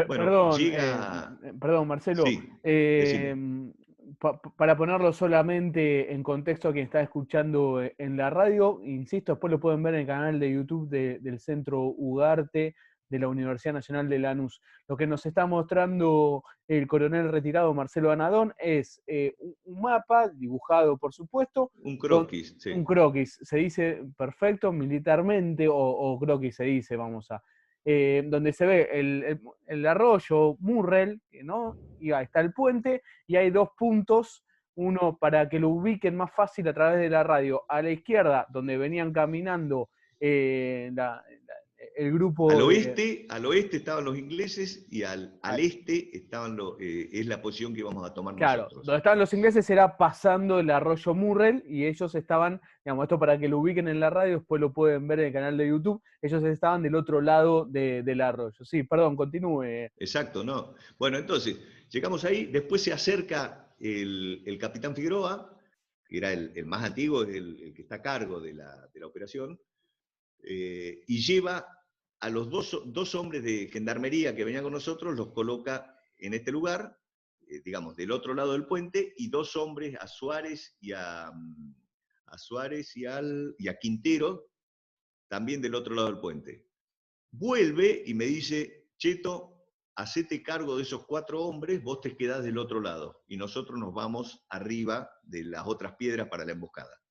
Bueno, Perdón, llega... perdón, Marcelo. Sí, decime. Para ponerlo solamente en contexto a quien está escuchando en la radio, insisto, después lo pueden ver en el canal de YouTube del Centro Ugarte de la Universidad Nacional de Lanús. Lo que nos está mostrando el coronel retirado Marcelo Anadón es un mapa dibujado, por supuesto, Un croquis, sí. un croquis, se dice perfecto militarmente, o croquis se dice, vamos a donde se ve el arroyo Murrell, ¿no? Y ahí está el puente, y hay dos puntos, uno para que lo ubiquen más fácil a través de la radio, a la izquierda, donde venían caminando el grupo Al oeste estaban los ingleses y al este estaban es la posición que íbamos a tomar claro, nosotros. donde estaban los ingleses era pasando el arroyo Murrell y ellos estaban, digamos, esto para que lo ubiquen en la radio, después lo pueden ver en el canal de YouTube, ellos estaban del otro lado del arroyo. Sí, perdón, continúe. Exacto, ¿no? Bueno, entonces, llegamos ahí, después se acerca el capitán Figueroa, que era el más antiguo, el que está a cargo de la operación, y lleva a los dos hombres de gendarmería que venían con nosotros, los coloca en este lugar, digamos, del otro lado del puente, y dos hombres, a Suárez y a Suárez y a Quintero, también del otro lado del puente. Vuelve y me dice, Cheto, hacete cargo de esos 4 hombres, vos te quedás del otro lado, y nosotros nos vamos arriba de las otras piedras para la emboscada.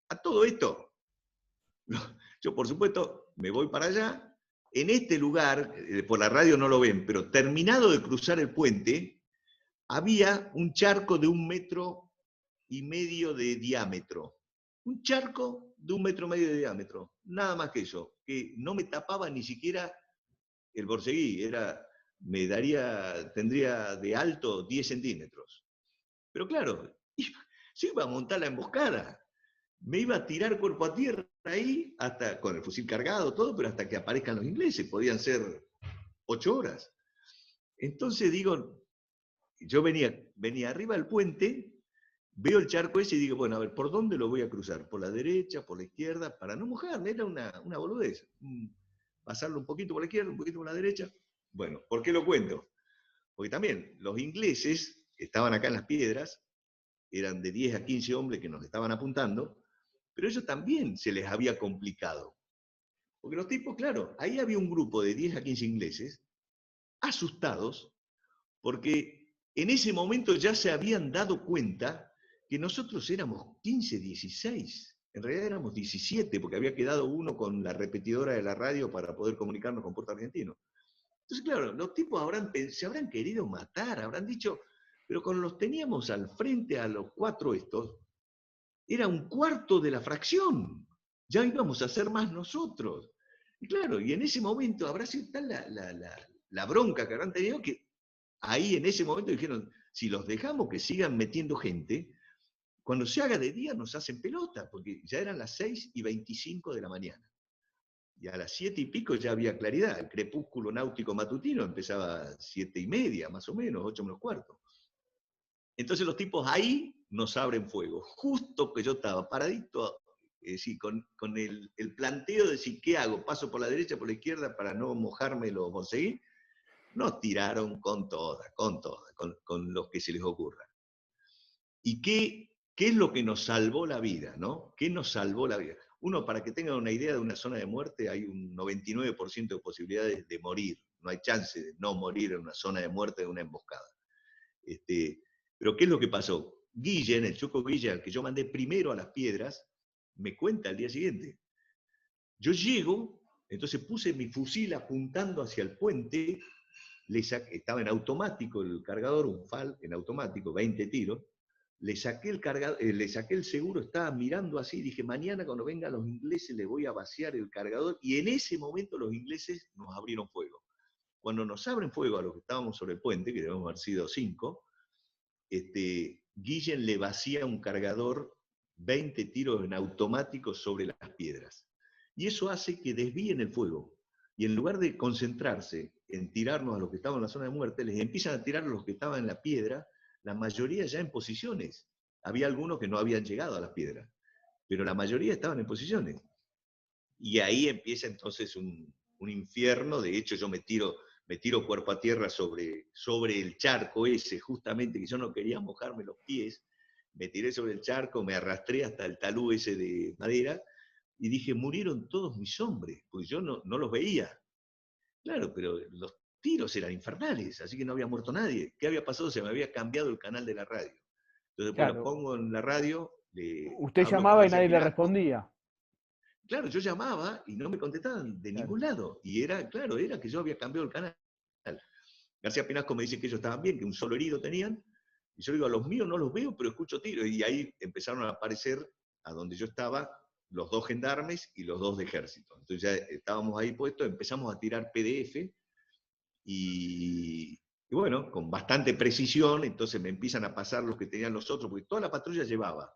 A todo esto, yo por supuesto me voy para allá. En este lugar, por la radio no lo ven, pero terminado de cruzar el puente, había un charco de 1,5 metros de diámetro. Un charco de 1,5 metros de diámetro. Nada más que eso, que no me tapaba ni siquiera el borceguí, tendría de alto 10 centímetros. Pero claro, yo iba a montar la emboscada. Me iba a tirar cuerpo a tierra ahí, hasta con el fusil cargado, todo, pero hasta que aparezcan los ingleses. Podían ser 8 horas. Entonces digo, yo venía arriba del puente, veo el charco ese y digo, bueno, a ver, ¿por dónde lo voy a cruzar? ¿Por la derecha, por la izquierda? Para no mojarme, era una boludez. Pasarlo un poquito por la izquierda, un poquito por la derecha. Bueno, ¿por qué lo cuento? Porque también los ingleses estaban acá en las piedras, eran de 10 a 15 hombres que nos estaban apuntando, pero ellos también se les había complicado. Porque los tipos, claro, ahí había un grupo de 10 a 15 ingleses, asustados, porque en ese momento ya se habían dado cuenta que nosotros éramos 15, 16. En realidad éramos 17, porque había quedado uno con la repetidora de la radio para poder comunicarnos con Puerto Argentino. Entonces, claro, los tipos se habrán querido matar, habrán dicho, pero cuando los teníamos al frente a los 4 estos, era 1/4 de la fracción. Ya íbamos a ser más nosotros. Y claro, y en ese momento habrá sido tal la bronca que habrán tenido que ahí en ese momento dijeron, si los dejamos que sigan metiendo gente, cuando se haga de día nos hacen pelota, porque ya eran las 6:25 de la mañana. Y a las 7 y pico ya había claridad. El crepúsculo náutico matutino empezaba a 7:30, más o menos, 8 menos cuarto. Entonces los tipos ahí nos abren fuego. Justo que yo estaba paradito, con el planteo de decir, ¿qué hago? ¿Paso por la derecha, por la izquierda para no mojarme los borceguí? Nos tiraron con todas, con los que se les ocurra. ¿Y qué es lo que nos salvó la vida, no? ¿Qué nos salvó la vida? Uno, para que tengan una idea de una zona de muerte, hay un 99% de posibilidades de morir. No hay chance de no morir en una zona de muerte de una emboscada. Pero ¿qué es lo que pasó? Guillen, el Choco Guillen, al que yo mandé primero a las piedras, me cuenta al día siguiente. Yo llego, entonces puse mi fusil apuntando hacia el puente, estaba en automático el cargador, un FAL en automático, 20 tiros, le saqué el seguro, estaba mirando así, dije, mañana cuando vengan los ingleses les voy a vaciar el cargador, y en ese momento los ingleses nos abrieron fuego. Cuando nos abren fuego a los que estábamos sobre el puente, que debemos haber sido 5, Guillen le vacía un cargador, 20 tiros en automático sobre las piedras. Y eso hace que desvíen el fuego. Y en lugar de concentrarse en tirarnos a los que estaban en la zona de muerte, les empiezan a tirar a los que estaban en la piedra, la mayoría ya en posiciones. Había algunos que no habían llegado a las piedras, pero la mayoría estaban en posiciones. Y ahí empieza entonces un infierno. De hecho, yo me tiro cuerpo a tierra sobre el charco ese, justamente que yo no quería mojarme los pies. Me tiré sobre el charco, me arrastré hasta el talud ese de madera y dije, murieron todos mis hombres, porque yo no los veía. Claro, pero los tiros eran infernales, así que no había muerto nadie. ¿Qué había pasado? Se me había cambiado el canal de la radio. Entonces, bueno, Claro. pongo en la radio, le Usted hablo con llamaba y García nadie le Pinasco. respondía. Claro, yo llamaba y no me contestaban de Claro. ningún lado. Y era, claro, era que yo había cambiado el canal. García Pinasco me dice que ellos estaban bien, que un solo herido tenían. Y yo digo, a los míos no los veo, pero escucho tiros. Y ahí empezaron a aparecer, a donde yo estaba, los 2 gendarmes y los 2 de ejército. Entonces ya estábamos ahí puestos, empezamos a tirar PDF y bueno, con bastante precisión, entonces me empiezan a pasar los que tenían los otros, porque toda la patrulla llevaba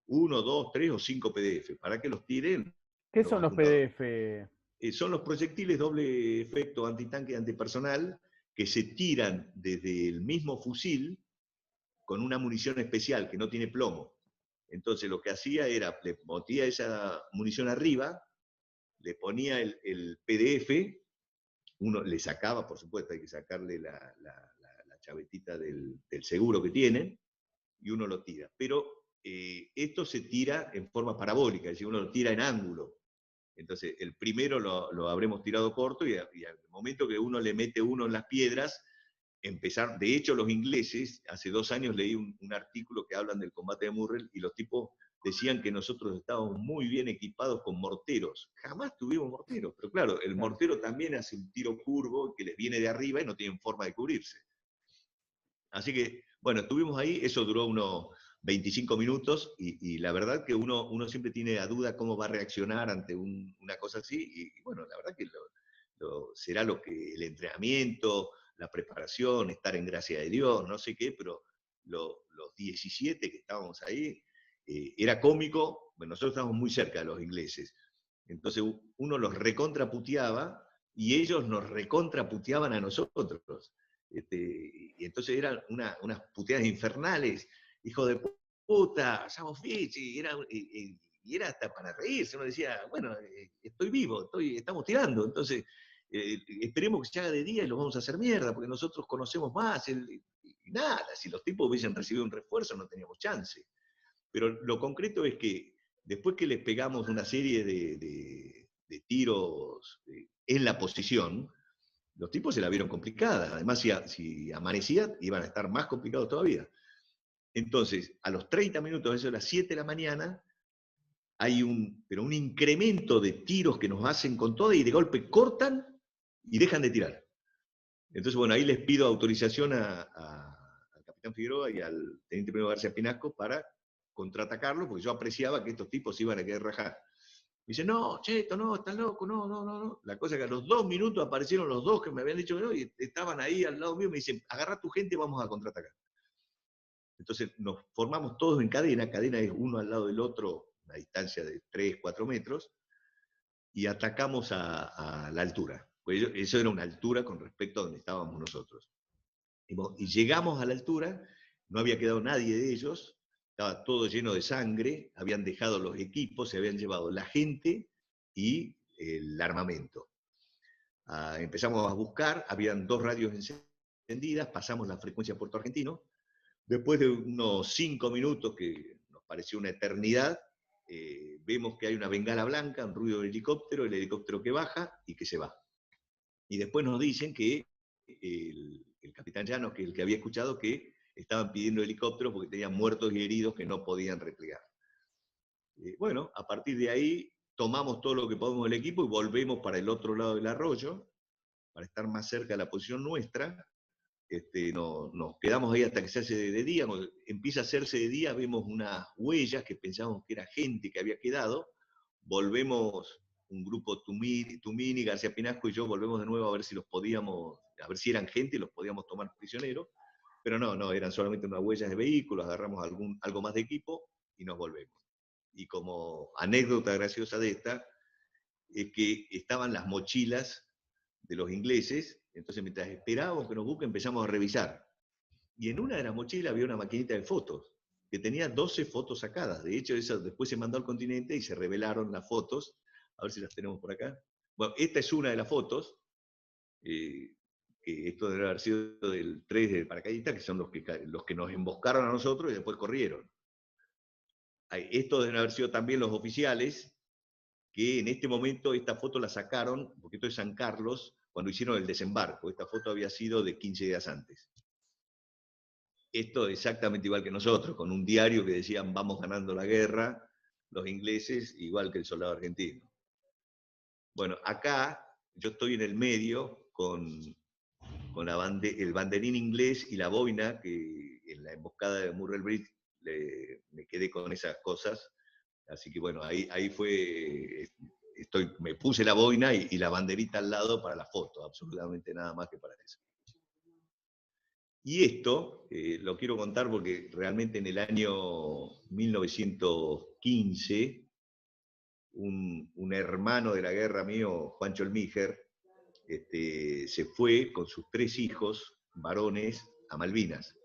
1, 2, 3 o 5 PDF. Para que los tiren ¿Qué los son los apuntadores. PDF? Son los proyectiles doble efecto antitanque y antipersonal que se tiran desde el mismo fusil con una munición especial que no tiene plomo. Entonces lo que hacía era, le metía esa munición arriba, le ponía el PDF, uno le sacaba, por supuesto, hay que sacarle la chavetita del seguro que tienen, y uno lo tira. Pero esto se tira en forma parabólica, es decir, uno lo tira en ángulo. Entonces, el primero lo habremos tirado corto y al momento que uno le mete uno en las piedras, empezar. De hecho, los ingleses, hace 2 años leí un artículo que hablan del combate de Murrell y los tipos decían que nosotros estábamos muy bien equipados con morteros. Jamás tuvimos morteros, pero claro, el Claro. mortero también hace un tiro curvo que les viene de arriba y no tienen forma de cubrirse. Así que, bueno, estuvimos ahí, eso duró unos 25 minutos y la verdad que uno siempre tiene la duda cómo va a reaccionar ante una cosa así y bueno, la verdad que será lo que el entrenamiento, la preparación, estar en gracia de Dios, no sé qué, pero los 17 que estábamos ahí, era cómico. Bueno, nosotros estábamos muy cerca de los ingleses, entonces uno los recontraputeaba y ellos nos recontraputeaban a nosotros. Y entonces eran unas puteadas infernales, hijo de puta, Samovic, y era hasta para reírse. Uno decía, bueno, estoy vivo, estamos tirando, entonces esperemos que se haga de día y los vamos a hacer mierda, porque nosotros conocemos más. Y nada, si los tipos hubiesen recibido un refuerzo no teníamos chance. Pero lo concreto es que después que les pegamos una serie de tiros en la posición, los tipos se la vieron complicada. Además, si amanecía, iban a estar más complicados todavía. Entonces, a los 30 minutos, eso de las 7 de la mañana, hay un incremento de tiros que nos hacen con todo y de golpe cortan y dejan de tirar. Entonces, bueno, ahí les pido autorización al capitán Figueroa y al teniente primero García Pinasco para contraatacarlo, porque yo apreciaba que estos tipos iban a querer rajar. Me dice, no, Cheto, no, estás loco, no. La cosa es que a los 2 minutos aparecieron los 2 que me habían dicho que no, y estaban ahí al lado mío, me dicen, agarra tu gente y vamos a contraatacar. Entonces nos formamos todos en cadena es uno al lado del otro, a una distancia de 3, 4 metros, y atacamos a la altura. Pues eso era una altura con respecto a donde estábamos nosotros. Y llegamos a la altura, no había quedado nadie de ellos, estaba todo lleno de sangre, habían dejado los equipos, se habían llevado la gente y el armamento. Empezamos a buscar, habían 2 radios encendidas, pasamos la frecuencia Puerto Argentino. Después de unos 5 minutos, que nos pareció una eternidad, vemos que hay una bengala blanca, un ruido de helicóptero, el helicóptero que baja y que se va. Y después nos dicen que el capitán Llanos, que el que había escuchado, que estaban pidiendo helicópteros porque tenían muertos y heridos que no podían replegar. Bueno, a partir de ahí tomamos todo lo que podemos del equipo y volvemos para el otro lado del arroyo, para estar más cerca de la posición nuestra. Nos quedamos ahí hasta que se hace de día. Cuando empieza a hacerse de día, vemos unas huellas que pensábamos que era gente que había quedado. Volvemos, un grupo, Tumini, García Pinasco y yo, volvemos de nuevo a ver si los podíamos, a ver si eran gente y los podíamos tomar prisioneros. Pero no, eran solamente unas huellas de vehículos, agarramos algo más de equipo y nos volvemos. Y como anécdota graciosa de esta, es que estaban las mochilas de los ingleses, entonces mientras esperábamos que nos busquen empezamos a revisar. y en una de las mochilas había una maquinita de fotos, que tenía 12 fotos sacadas. De hecho, eso después se mandó al continente y se revelaron las fotos. A ver si las tenemos por acá. Bueno, esta es una de las fotos, que esto debe haber sido del 3 de paracaidistas, que son los que nos emboscaron a nosotros y después corrieron. Estos deben haber sido también los oficiales, que en este momento esta foto la sacaron, porque esto es San Carlos, cuando hicieron el desembarco. Esta foto había sido de 15 días antes. Esto exactamente igual que nosotros, con un diario que decían vamos ganando la guerra, los ingleses, igual que el soldado argentino. Bueno, acá yo estoy en el medio con el banderín inglés y la boina, que en la emboscada de Murrell Bridge me quedé con esas cosas. Así que bueno, ahí fue, me puse la boina y la banderita al lado para la foto, absolutamente nada más que para eso. Y esto lo quiero contar porque realmente en el año 1915, un hermano de la guerra mío, Juancho Elmíger, se fue con sus 3 hijos varones a Malvinas.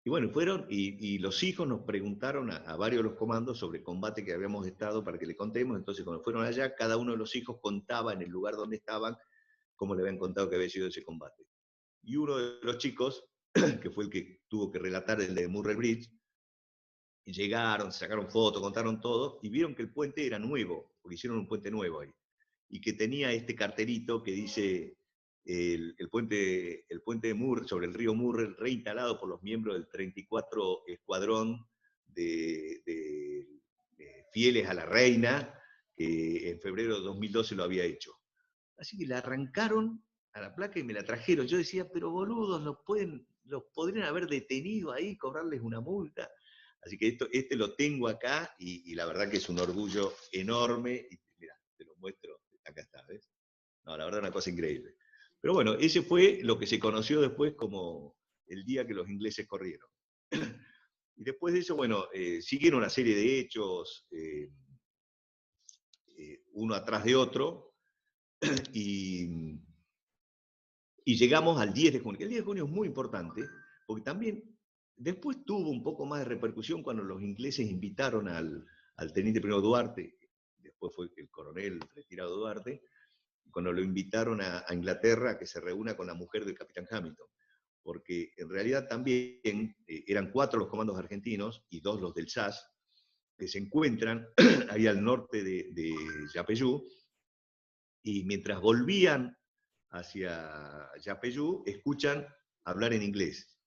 Y bueno, fueron, y los hijos nos preguntaron a varios de los comandos sobre el combate que habíamos estado para que le contemos. Entonces, cuando fueron allá, cada uno de los hijos contaba en el lugar donde estaban cómo le habían contado que había sido ese combate. Y uno de los chicos, que fue el que tuvo que relatar el de Murrell Bridge, y llegaron, sacaron fotos, contaron todo, y vieron que el puente era nuevo, porque hicieron un puente nuevo ahí, y que tenía este cartelito que dice el puente de Murrell, sobre el río Murrell, reinstalado por los miembros del 34 Escuadrón de fieles a la reina, que en febrero de 2012 lo había hecho. Así que la arrancaron a la placa y me la trajeron. Yo decía, pero boludos, los podrían haber detenido ahí, cobrarles una multa. Así que este lo tengo acá y la verdad que es un orgullo enorme. Y mira, te lo muestro, acá está, ¿ves? No, la verdad es una cosa increíble. Pero bueno, ese fue lo que se conoció después como el día que los ingleses corrieron. Y después de eso, bueno, siguieron una serie de hechos, uno atrás de otro, y llegamos al 10 de junio. El 10 de junio es muy importante, porque también después tuvo un poco más de repercusión cuando los ingleses invitaron al teniente primero Duarte, después fue el coronel retirado Duarte, cuando lo invitaron a Inglaterra a que se reúna con la mujer del capitán Hamilton, porque en realidad también eran 4 los comandos argentinos y 2 los del SAS, que se encuentran ahí al norte de Yapeyú, y mientras volvían hacia Yapeyú, escuchan hablar en inglés.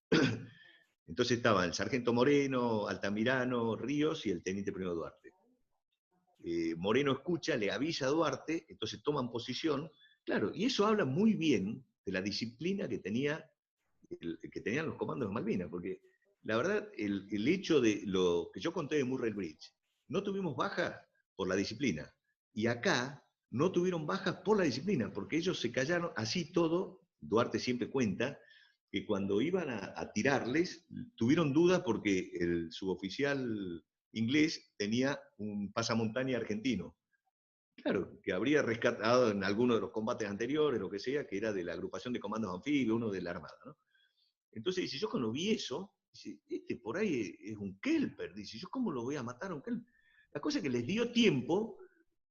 Entonces estaban el sargento Moreno, Altamirano, Ríos y el teniente primero Duarte. Moreno escucha, le avisa a Duarte, entonces toman posición. Claro, y eso habla muy bien de la disciplina que tenían los comandos de Malvinas, porque la verdad, el hecho de lo que yo conté de Murrell Bridge, no tuvimos bajas por la disciplina. Y acá no tuvieron bajas por la disciplina, porque ellos se callaron así todo. Duarte siempre cuenta que cuando iban a tirarles, tuvieron dudas porque el suboficial inglés tenía un pasamontaña argentino. Claro, que habría rescatado en alguno de los combates anteriores, lo que sea, que era de la agrupación de comandos anfibios, uno de la Armada, ¿no? Entonces dice, yo cuando vi eso, dice, por ahí es un Kelper, dice, yo cómo lo voy a matar a un Kelper. La cosa es que les dio tiempo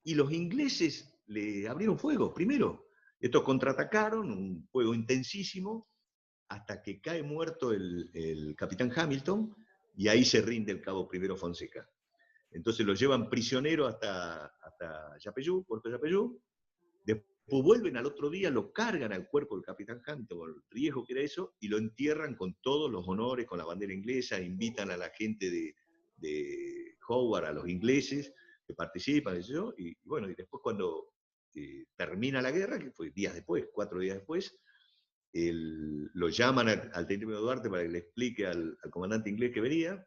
y los ingleses le abrieron fuego primero. Estos contraatacaron, un fuego intensísimo, hasta que cae muerto el capitán Hamilton, y ahí se rinde el cabo primero Fonseca. Entonces lo llevan prisionero hasta Yapeyú, Puerto Yapeyú. Después vuelven al otro día, lo cargan al cuerpo del capitán Hamilton, con el riesgo que era eso, y lo entierran con todos los honores, con la bandera inglesa, invitan a la gente de Howard, a los ingleses, que participan, y bueno, y después cuando termina la guerra, que fue días después, 4 días después, lo llaman al teniente Duarte para que le explique al comandante inglés que venía.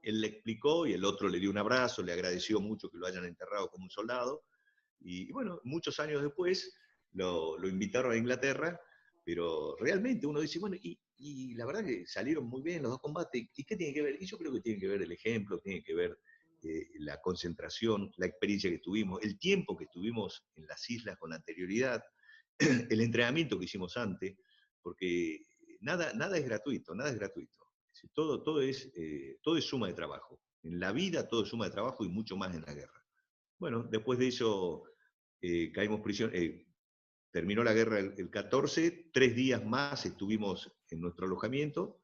Él le explicó y el otro le dio un abrazo, le agradeció mucho que lo hayan enterrado como un soldado. Y bueno, muchos años después lo invitaron a Inglaterra, pero realmente uno dice, bueno, y la verdad que salieron muy bien los 2 combates. ¿Y qué tiene que ver? Y yo creo que tiene que ver el ejemplo, tiene que ver la concentración, la experiencia que tuvimos, el tiempo que estuvimos en las islas con anterioridad, el entrenamiento que hicimos antes, porque nada es gratuito, nada es gratuito. Todo es suma de trabajo. En la vida todo es suma de trabajo y mucho más en la guerra. Bueno, después de eso caímos prisión. Terminó la guerra el 14, 3 días más estuvimos en nuestro alojamiento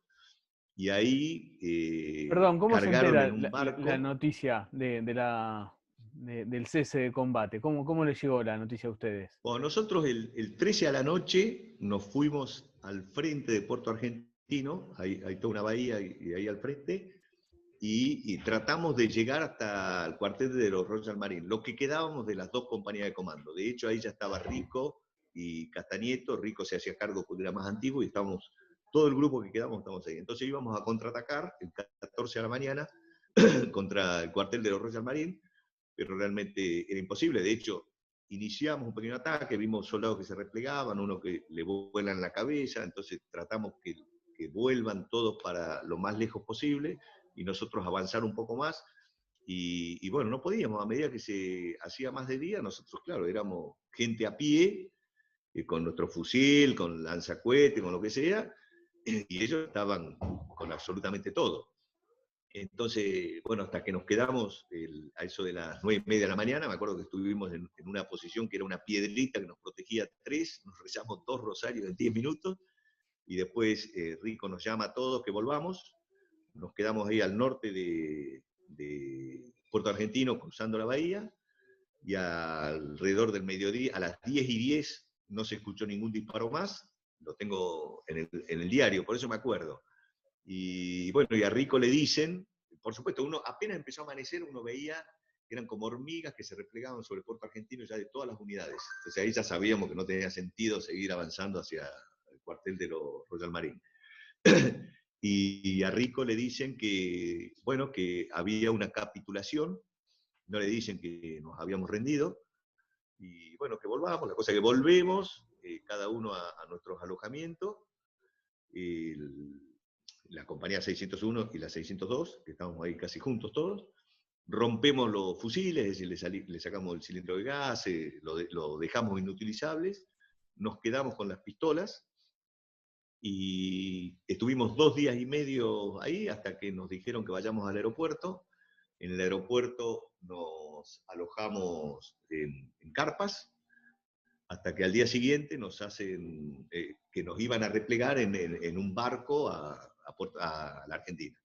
y ahí Perdón, ¿cómo se cargaron entera en un la barco. noticia del cese de combate? ¿Cómo les llegó la noticia a ustedes? Bueno, nosotros el 13 a la noche nos fuimos al frente de Puerto Argentino, hay toda una bahía y ahí al frente, y tratamos de llegar hasta el cuartel de los Royal Marines, lo que quedábamos de las dos compañías de comando. De hecho, ahí ya estaba Rico y Castañeto. Rico se hacía cargo porque era más antiguo y estábamos, todo el grupo que quedamos estamos ahí. Entonces íbamos a contraatacar el 14 a la mañana contra el cuartel de los Royal Marines, pero realmente era imposible. De hecho, iniciamos un pequeño ataque, vimos soldados que se replegaban, uno que le vuelan la cabeza, entonces tratamos que vuelvan todos para lo más lejos posible y nosotros avanzar un poco más. Y bueno, no podíamos, a medida que se hacía más de día, nosotros, claro, éramos gente a pie, con nuestro fusil, con lanzacuete, con lo que sea, y ellos estaban con absolutamente todo. Entonces, bueno, hasta que nos quedamos a eso de las 9:30 de la mañana, me acuerdo que estuvimos en una posición que era una piedrita que nos protegía 3, nos rezamos 2 rosarios en 10 minutos, y después Rico nos llama a todos que volvamos, nos quedamos ahí al norte de Puerto Argentino, cruzando la bahía, y alrededor del mediodía, a las 10:10, no se escuchó ningún disparo más, lo tengo en el diario, por eso me acuerdo. Y bueno, y a Rico le dicen, por supuesto, uno apenas empezó a amanecer, uno veía que eran como hormigas que se replegaban sobre el puerto argentino ya de todas las unidades. Entonces ahí ya sabíamos que no tenía sentido seguir avanzando hacia el cuartel de los Royal Marine. Y a Rico le dicen que, bueno, que había una capitulación, no le dicen que nos habíamos rendido, y bueno, que volvamos, la cosa que volvemos, cada uno a nuestros alojamientos, el, la compañía 601 y la 602, que estábamos ahí casi juntos todos, rompemos los fusiles, es decir, le sacamos el cilindro de gas, lo dejamos inutilizables, nos quedamos con las pistolas y estuvimos 2 días y medio ahí hasta que nos dijeron que vayamos al aeropuerto. En el aeropuerto nos alojamos en carpas, hasta que al día siguiente nos hacen que nos iban a replegar en un barco a la Argentina.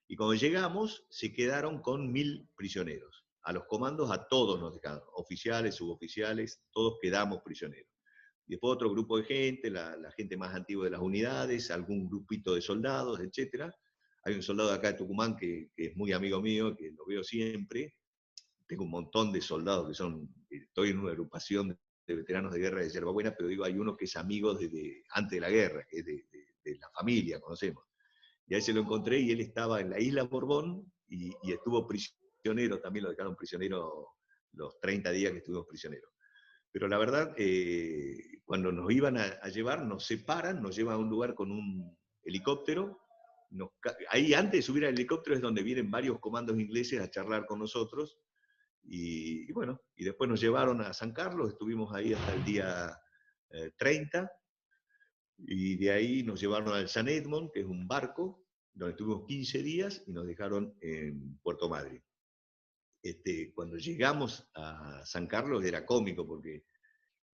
Y cuando llegamos, se quedaron con 1000 prisioneros. A los comandos, a todos nos dejaron, oficiales, suboficiales, todos quedamos prisioneros. Y después otro grupo de gente, la gente más antigua de las unidades, algún grupito de soldados, etc. Hay un soldado de acá de Tucumán que es muy amigo mío, que lo veo siempre. Tengo un montón de soldados que estoy en una agrupación de veteranos de guerra de Yerba Buena, pero digo, hay uno que es amigo desde antes de la guerra, que es de la familia, conocemos. Y ahí se lo encontré y él estaba en la isla Borbón y estuvo prisionero, también lo dejaron prisionero los 30 días que estuvimos prisioneros. Pero la verdad, cuando nos iban a llevar, nos separan, nos llevan a un lugar con un helicóptero. Ahí antes de subir al helicóptero es donde vienen varios comandos ingleses a charlar con nosotros. Y bueno, y después nos llevaron a San Carlos, estuvimos ahí hasta el día 30, y de ahí nos llevaron al San Edmond, que es un barco, donde estuvimos 15 días y nos dejaron en Puerto Madryn. Cuando llegamos a San Carlos era cómico porque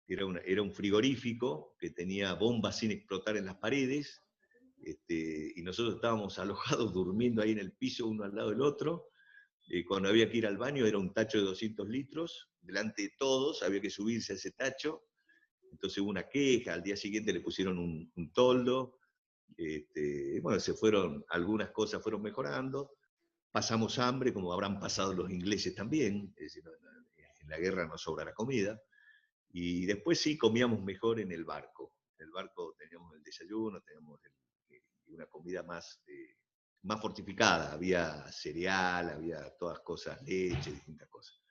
era un frigorífico que tenía bombas sin explotar en las paredes, y nosotros estábamos alojados durmiendo ahí en el piso uno al lado del otro. Cuando había que ir al baño era un tacho de 200 litros, delante de todos había que subirse a ese tacho, entonces hubo una queja, al día siguiente le pusieron un toldo, bueno, algunas cosas fueron mejorando, pasamos hambre como habrán pasado los ingleses también, es decir, en la guerra no sobra la comida, y después sí comíamos mejor en el barco. En el barco teníamos el desayuno, teníamos una comida más fortificada. Había cereal, había todas cosas, leche, distintas cosas.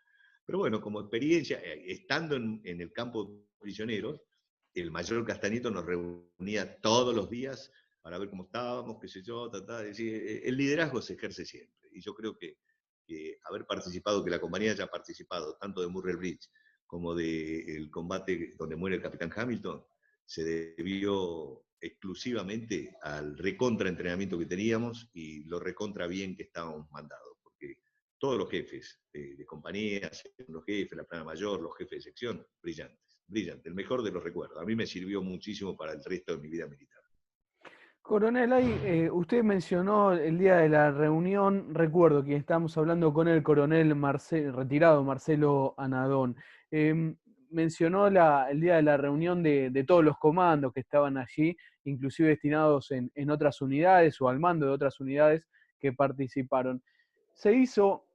Pero bueno, como experiencia, estando en el campo de prisioneros, el mayor Castañito nos reunía todos los días para ver cómo estábamos, qué sé yo, decir, el liderazgo se ejerce siempre. Y yo creo que haber participado, que la compañía haya participado, tanto de Murray Bridge como del combate donde muere el capitán Hamilton, se debió exclusivamente al recontra entrenamiento que teníamos y lo recontra bien que estábamos mandados, porque todos los jefes de compañía, los jefes, la plana mayor, los jefes de sección, brillantes, brillantes, el mejor de los recuerdos. A mí me sirvió muchísimo para el resto de mi vida militar. Coronel, usted mencionó el día de la reunión, recuerdo que estábamos hablando con el coronel retirado Marcelo Anadón. Em, Mencionó el día de la reunión de todos los comandos que estaban allí, inclusive destinados en otras unidades o al mando de otras unidades que participaron. Se hizo,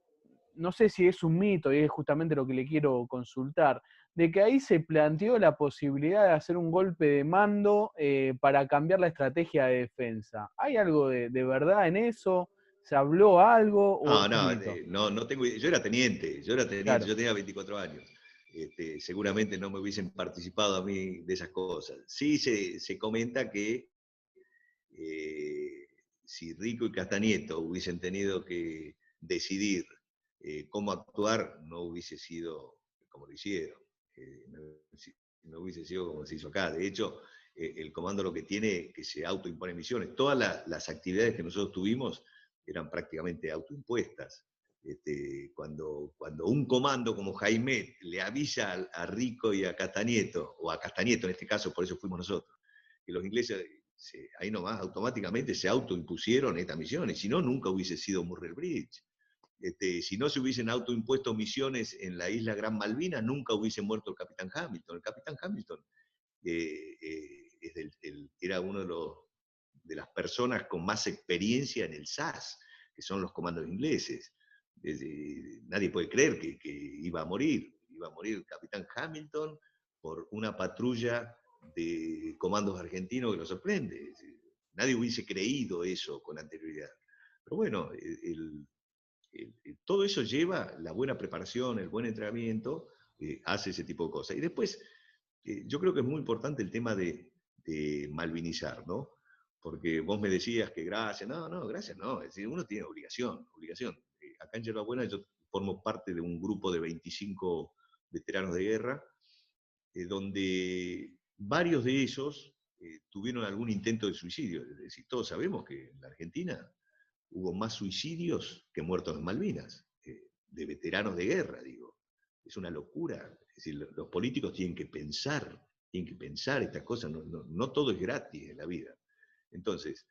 no sé si es un mito, y es justamente lo que le quiero consultar, de que ahí se planteó la posibilidad de hacer un golpe de mando para cambiar la estrategia de defensa. ¿Hay algo de verdad en eso? ¿Se habló algo o No, es un no, mito? no tengo idea. Claro. Yo tenía 24 años. Seguramente no me hubiesen participado a mí de esas cosas. Sí se comenta que si Rico y Castañeto hubiesen tenido que decidir cómo actuar, no hubiese sido como lo hicieron. No hubiese sido como se hizo acá. De hecho, el comando lo que tiene que se autoimpone misiones. Todas las actividades que nosotros tuvimos eran prácticamente autoimpuestas. Cuando un comando como Jaime le avisa a Rico y a Castañeto, o a Castañeto en este caso, por eso fuimos nosotros, que los ingleses ahí nomás automáticamente se autoimpusieron estas misiones, si no, nunca hubiese sido Murray Bridge. Si no se hubiesen autoimpuesto misiones en la isla Gran Malvina, nunca hubiese muerto el capitán Hamilton. El capitán Hamilton era uno de las personas con más experiencia en el SAS, que son los comandos ingleses. Nadie puede creer que iba a morir. Iba a morir el capitán Hamilton por una patrulla de comandos argentinos que lo sorprende. Nadie hubiese creído eso con anterioridad. Pero bueno, todo eso lleva la buena preparación, el buen entrenamiento, hace ese tipo de cosas. Y después, yo creo que es muy importante el tema de malvinizar, ¿no? Porque vos me decías que gracias, gracias no, es decir, uno tiene obligación. Acá en Yerba Buena yo formo parte de un grupo de 25 veteranos de guerra, donde varios de ellos tuvieron algún intento de suicidio. Es decir, todos sabemos que en la Argentina hubo más suicidios que muertos en Malvinas, de veteranos de guerra, digo. Es una locura. Es decir, los políticos tienen que pensar estas cosas, no todo es gratis en la vida. Entonces,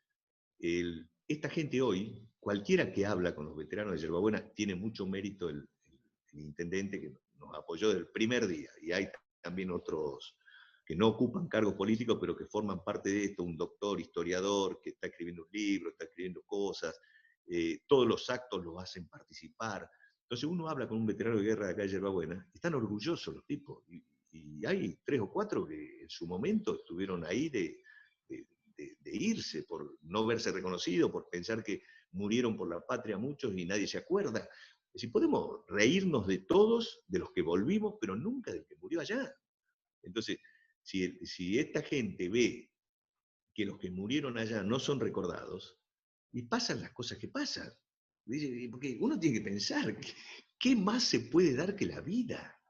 esta gente hoy, cualquiera que habla con los veteranos de Yerba Buena, tiene mucho mérito el intendente que nos apoyó desde el primer día, y hay también otros que no ocupan cargos políticos, pero que forman parte de esto, un doctor, historiador, que está escribiendo un libro, está escribiendo cosas, todos los actos los hacen participar. Entonces uno habla con un veterano de guerra de acá de Yerba Buena, están orgullosos los tipos, y hay 3 o 4 que en su momento estuvieron ahí de irse, por no verse reconocido, por pensar que murieron por la patria muchos y nadie se acuerda. Es decir, podemos reírnos de todos, de los que volvimos, pero nunca del que murió allá. Entonces, si esta gente ve que los que murieron allá no son recordados, y pasan las cosas que pasan. Porque uno tiene que pensar, ¿qué más se puede dar que la vida?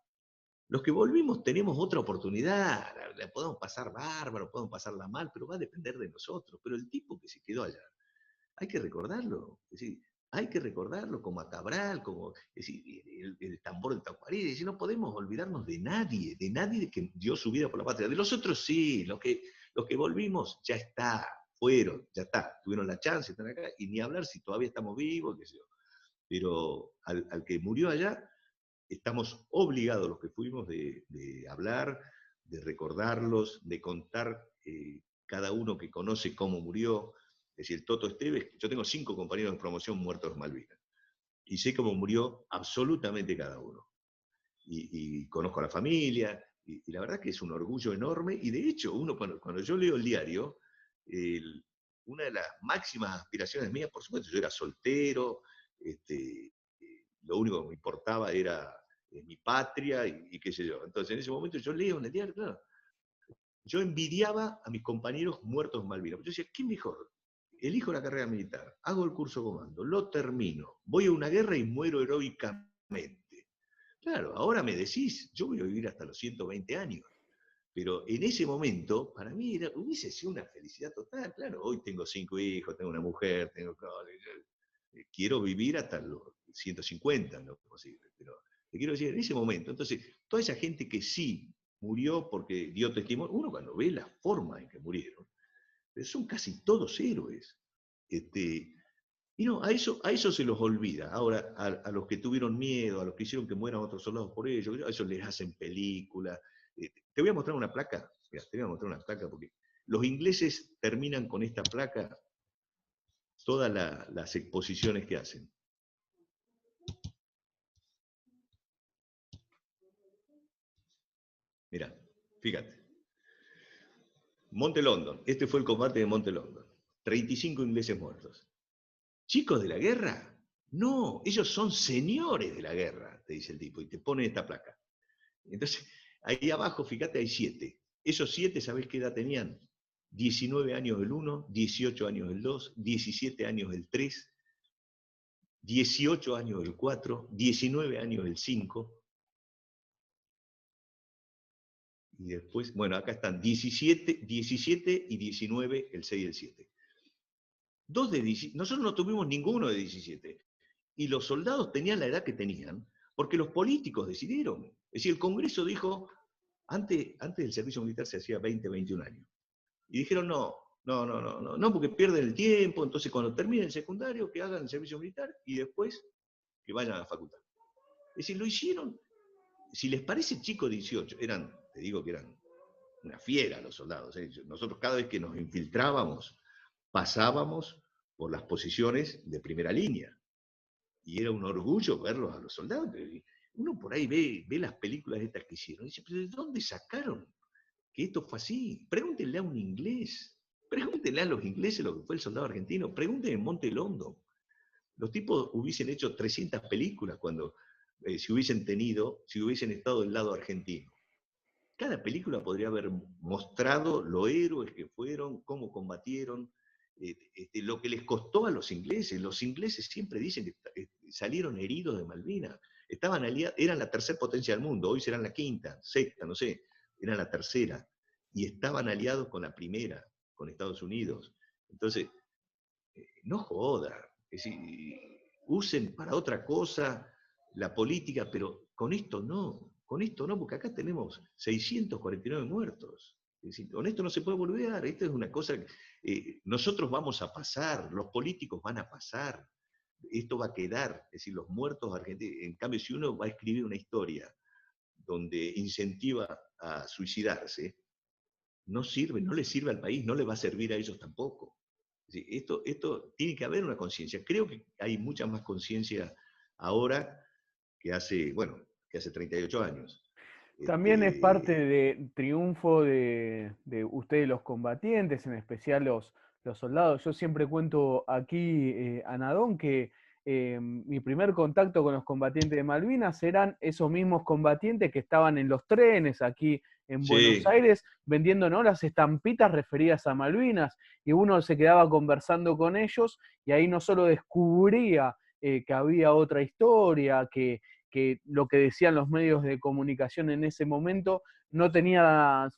Los que volvimos tenemos otra oportunidad, la podemos pasar bárbaro, podemos pasarla mal, pero va a depender de nosotros. Pero el tipo que se quedó allá, hay que recordarlo. Es decir, hay que recordarlo como a Cabral, como es decir, el tambor de Tacuarí. Es decir, no podemos olvidarnos de nadie que dio su vida por la patria. De los otros sí, los que volvimos ya está, fueron, ya está, tuvieron la chance, están acá, y ni hablar si todavía estamos vivos, qué sé yo. Pero al que murió allá, estamos obligados los que fuimos de hablar, de recordarlos, de contar cada uno que conoce cómo murió. Es decir, el Toto Esteves, yo tengo 5 compañeros en promoción muertos en Malvinas, y sé cómo murió absolutamente cada uno. Y conozco a la familia, y la verdad que es un orgullo enorme, y de hecho, uno cuando yo leo el diario, una de las máximas aspiraciones mías, por supuesto, yo era soltero, lo único que me importaba era mi patria y qué sé yo. Entonces, en ese momento yo leo en el diario, claro, yo envidiaba a mis compañeros muertos en Malvinas. Yo decía, ¿qué mejor? Elijo la carrera militar, hago el curso comando, lo termino, voy a una guerra y muero heroicamente. Claro, ahora me decís, yo voy a vivir hasta los 120 años. Pero en ese momento, para mí, hubiese sido una felicidad total. Claro, hoy tengo 5 hijos, tengo una mujer, quiero vivir hasta los 150, en lo posible. Pero te quiero decir, en ese momento, entonces, toda esa gente que sí murió porque dio testimonio, uno cuando ve la forma en que murieron, son casi todos héroes. Y no, a eso se los olvida. Ahora, a los que tuvieron miedo, a los que hicieron que mueran otros soldados por ellos, a eso les hacen películas. Te voy a mostrar una placa, mira, te voy a mostrar una placa porque los ingleses terminan con esta placa todas las exposiciones que hacen. Mira, fíjate. Monte London, este fue el combate de Monte London. 35 ingleses muertos. ¿Chicos de la guerra? No, ellos son señores de la guerra, te dice el tipo, y te pone esta placa. Entonces, ahí abajo, fíjate, hay 7. Esos 7, ¿sabés qué edad tenían? 19 años el 1, 18 años el 2, 17 años el 3, 18 años el 4, 19 años el 5. Y después, bueno, acá están 17 y 19 el 6 y el 7. Nosotros no tuvimos ninguno de 17. Y los soldados tenían la edad que tenían porque los políticos decidieron. Es decir, el Congreso dijo, antes del servicio militar se hacía 20, 21 años. Y dijeron, no, porque pierden el tiempo, entonces cuando terminen el secundario, que hagan el servicio militar y después que vayan a la facultad. Es decir, lo hicieron, si les parece chico 18, te digo que eran una fiera los soldados. Nosotros cada vez que nos infiltrábamos, pasábamos por las posiciones de primera línea. Y era un orgullo verlos a los soldados. Uno por ahí ve las películas estas que hicieron y dice, ¿pero de dónde sacaron que esto fue así? Pregúntenle a un inglés, pregúntenle a los ingleses lo que fue el soldado argentino, pregúntenle en Monte London. Los tipos hubiesen hecho 300 películas cuando, si hubiesen estado del lado argentino. Cada película podría haber mostrado los héroes que fueron, cómo combatieron, lo que les costó a los ingleses. Los ingleses siempre dicen que salieron heridos de Malvinas. Estaban aliados, eran la tercera potencia del mundo, hoy serán la quinta, sexta, no sé, eran la tercera. Y estaban aliados con la primera, con Estados Unidos. Entonces, no joda. Es decir, usen para otra cosa la política, pero con esto no, porque acá tenemos 649 muertos. Es decir, con esto no se puede volver, esto es una cosa, nosotros vamos a pasar, los políticos van a pasar, esto va a quedar, es decir, los muertos argentinos, en cambio si uno va a escribir una historia donde incentiva a suicidarse, no sirve, no le sirve al país, no le va a servir a ellos tampoco. Esto tiene que haber una conciencia. Creo que hay mucha más conciencia ahora que hace 38 años. También es parte de triunfo de ustedes los combatientes, en especial los soldados. Yo siempre cuento aquí, Anadón, que mi primer contacto con los combatientes de Malvinas eran esos mismos combatientes que estaban en los trenes aquí en Buenos Sí. Aires vendiendo, ¿no?, las estampitas referidas a Malvinas, y uno se quedaba conversando con ellos y ahí no solo descubría que había otra historia, que lo que decían los medios de comunicación en ese momento no tenía,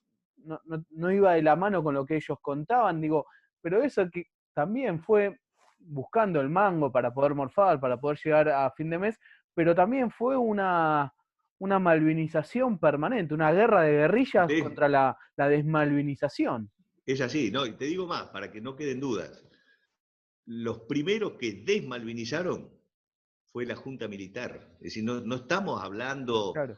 no iba de la mano con lo que ellos contaban, digo, pero eso que también fue buscando el mango para poder morfar, para poder llegar a fin de mes, pero también fue una malvinización permanente, una guerra de guerrillas Sí, contra la desmalvinización. es así, ¿no? Y te digo más, para que no queden dudas. Los primeros que desmalvinizaron fue la Junta Militar. Es decir, no estamos hablando. Claro.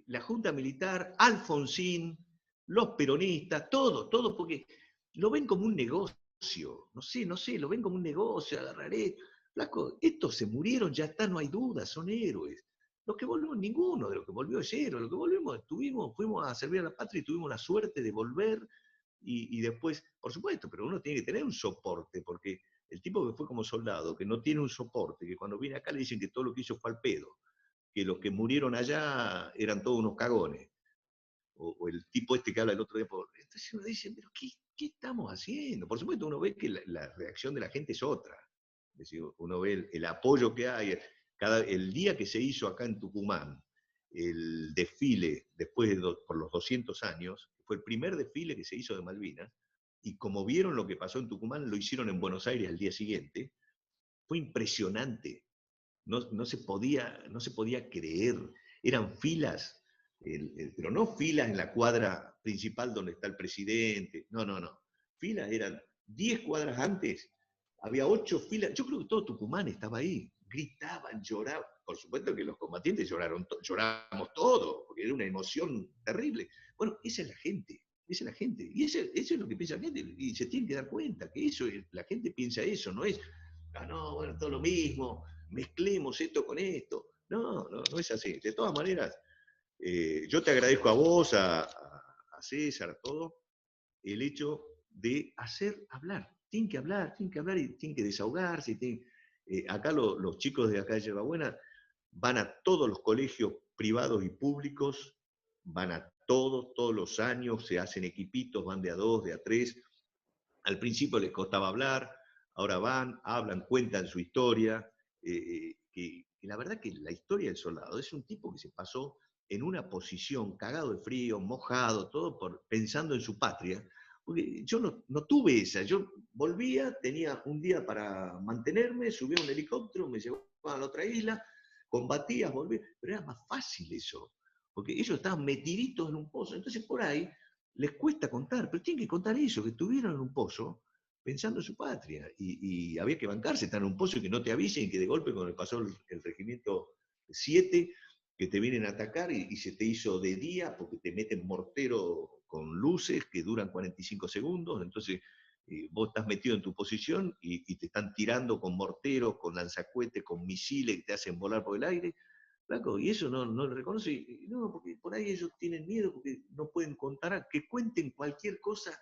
La Junta Militar, Alfonsín, los peronistas, todo, porque lo ven como un negocio. No sé, lo ven como un negocio, agarraré. Flaco, estos se murieron, ya está, no hay duda, son héroes. Los que volvimos, ninguno de los que volvió es héroe. Los que volvimos, fuimos a servir a la patria y tuvimos la suerte de volver. Y después, por supuesto, pero uno tiene que tener un soporte, porque el tipo que fue como soldado, que no tiene un soporte, que cuando viene acá le dicen que todo lo que hizo fue al pedo, que los que murieron allá eran todos unos cagones, o el tipo este que habla el otro día, entonces uno dice, pero ¿qué estamos haciendo? Por supuesto uno ve que la reacción de la gente es otra, es decir, uno ve el apoyo que hay, el día que se hizo acá en Tucumán, el desfile después por los 200 años, fue el primer desfile que se hizo de Malvinas, y como vieron lo que pasó en Tucumán, lo hicieron en Buenos Aires al día siguiente. Fue impresionante. No se podía creer. Eran filas, pero no filas en la cuadra principal donde está el presidente. No, no, no. Filas eran 10 cuadras antes. Había 8 filas. Yo creo que todo Tucumán estaba ahí. Gritaban, lloraban. Por supuesto que los combatientes lloraron, lloramos todos, porque era una emoción terrible. Bueno, esa es la gente. Esa es la gente. Y eso es lo que piensa la gente. Y se tiene que dar cuenta que eso es, la gente piensa eso, no es, no, bueno, todo lo mismo, mezclemos esto con esto. No, no, no es así. De todas maneras, yo te agradezco a vos, a César, a todos, el hecho de hacer hablar. Tienen que hablar y tienen que desahogarse. Acá los chicos de acá de Yerbabuena van a todos los colegios privados y públicos, van a todos los años, se hacen equipitos, van de a 2, de a 3. Al principio les costaba hablar, ahora van, hablan, cuentan su historia. Que la verdad que la historia del soldado es un tipo que se pasó en una posición, cagado de frío, mojado, todo pensando en su patria. Porque yo no tuve esa, yo volvía, tenía un día para mantenerme, subía a un helicóptero, me llevaba a la otra isla, combatías, volvía, pero era más fácil eso, porque ellos estaban metiditos en un pozo, entonces por ahí les cuesta contar, pero tienen que contar eso, que estuvieron en un pozo pensando en su patria, y había que bancarse, estar en un pozo y que no te avisen, y que de golpe cuando pasó el regimiento 7, que te vienen a atacar y se te hizo de día porque te meten mortero con luces que duran 45 segundos, entonces vos estás metido en tu posición y te están tirando con morteros, con lanzacuetes, con misiles que te hacen volar por el aire. Flaco, y eso no lo reconoce. No, porque por ahí ellos tienen miedo, porque no pueden contar, que cuenten cualquier cosa.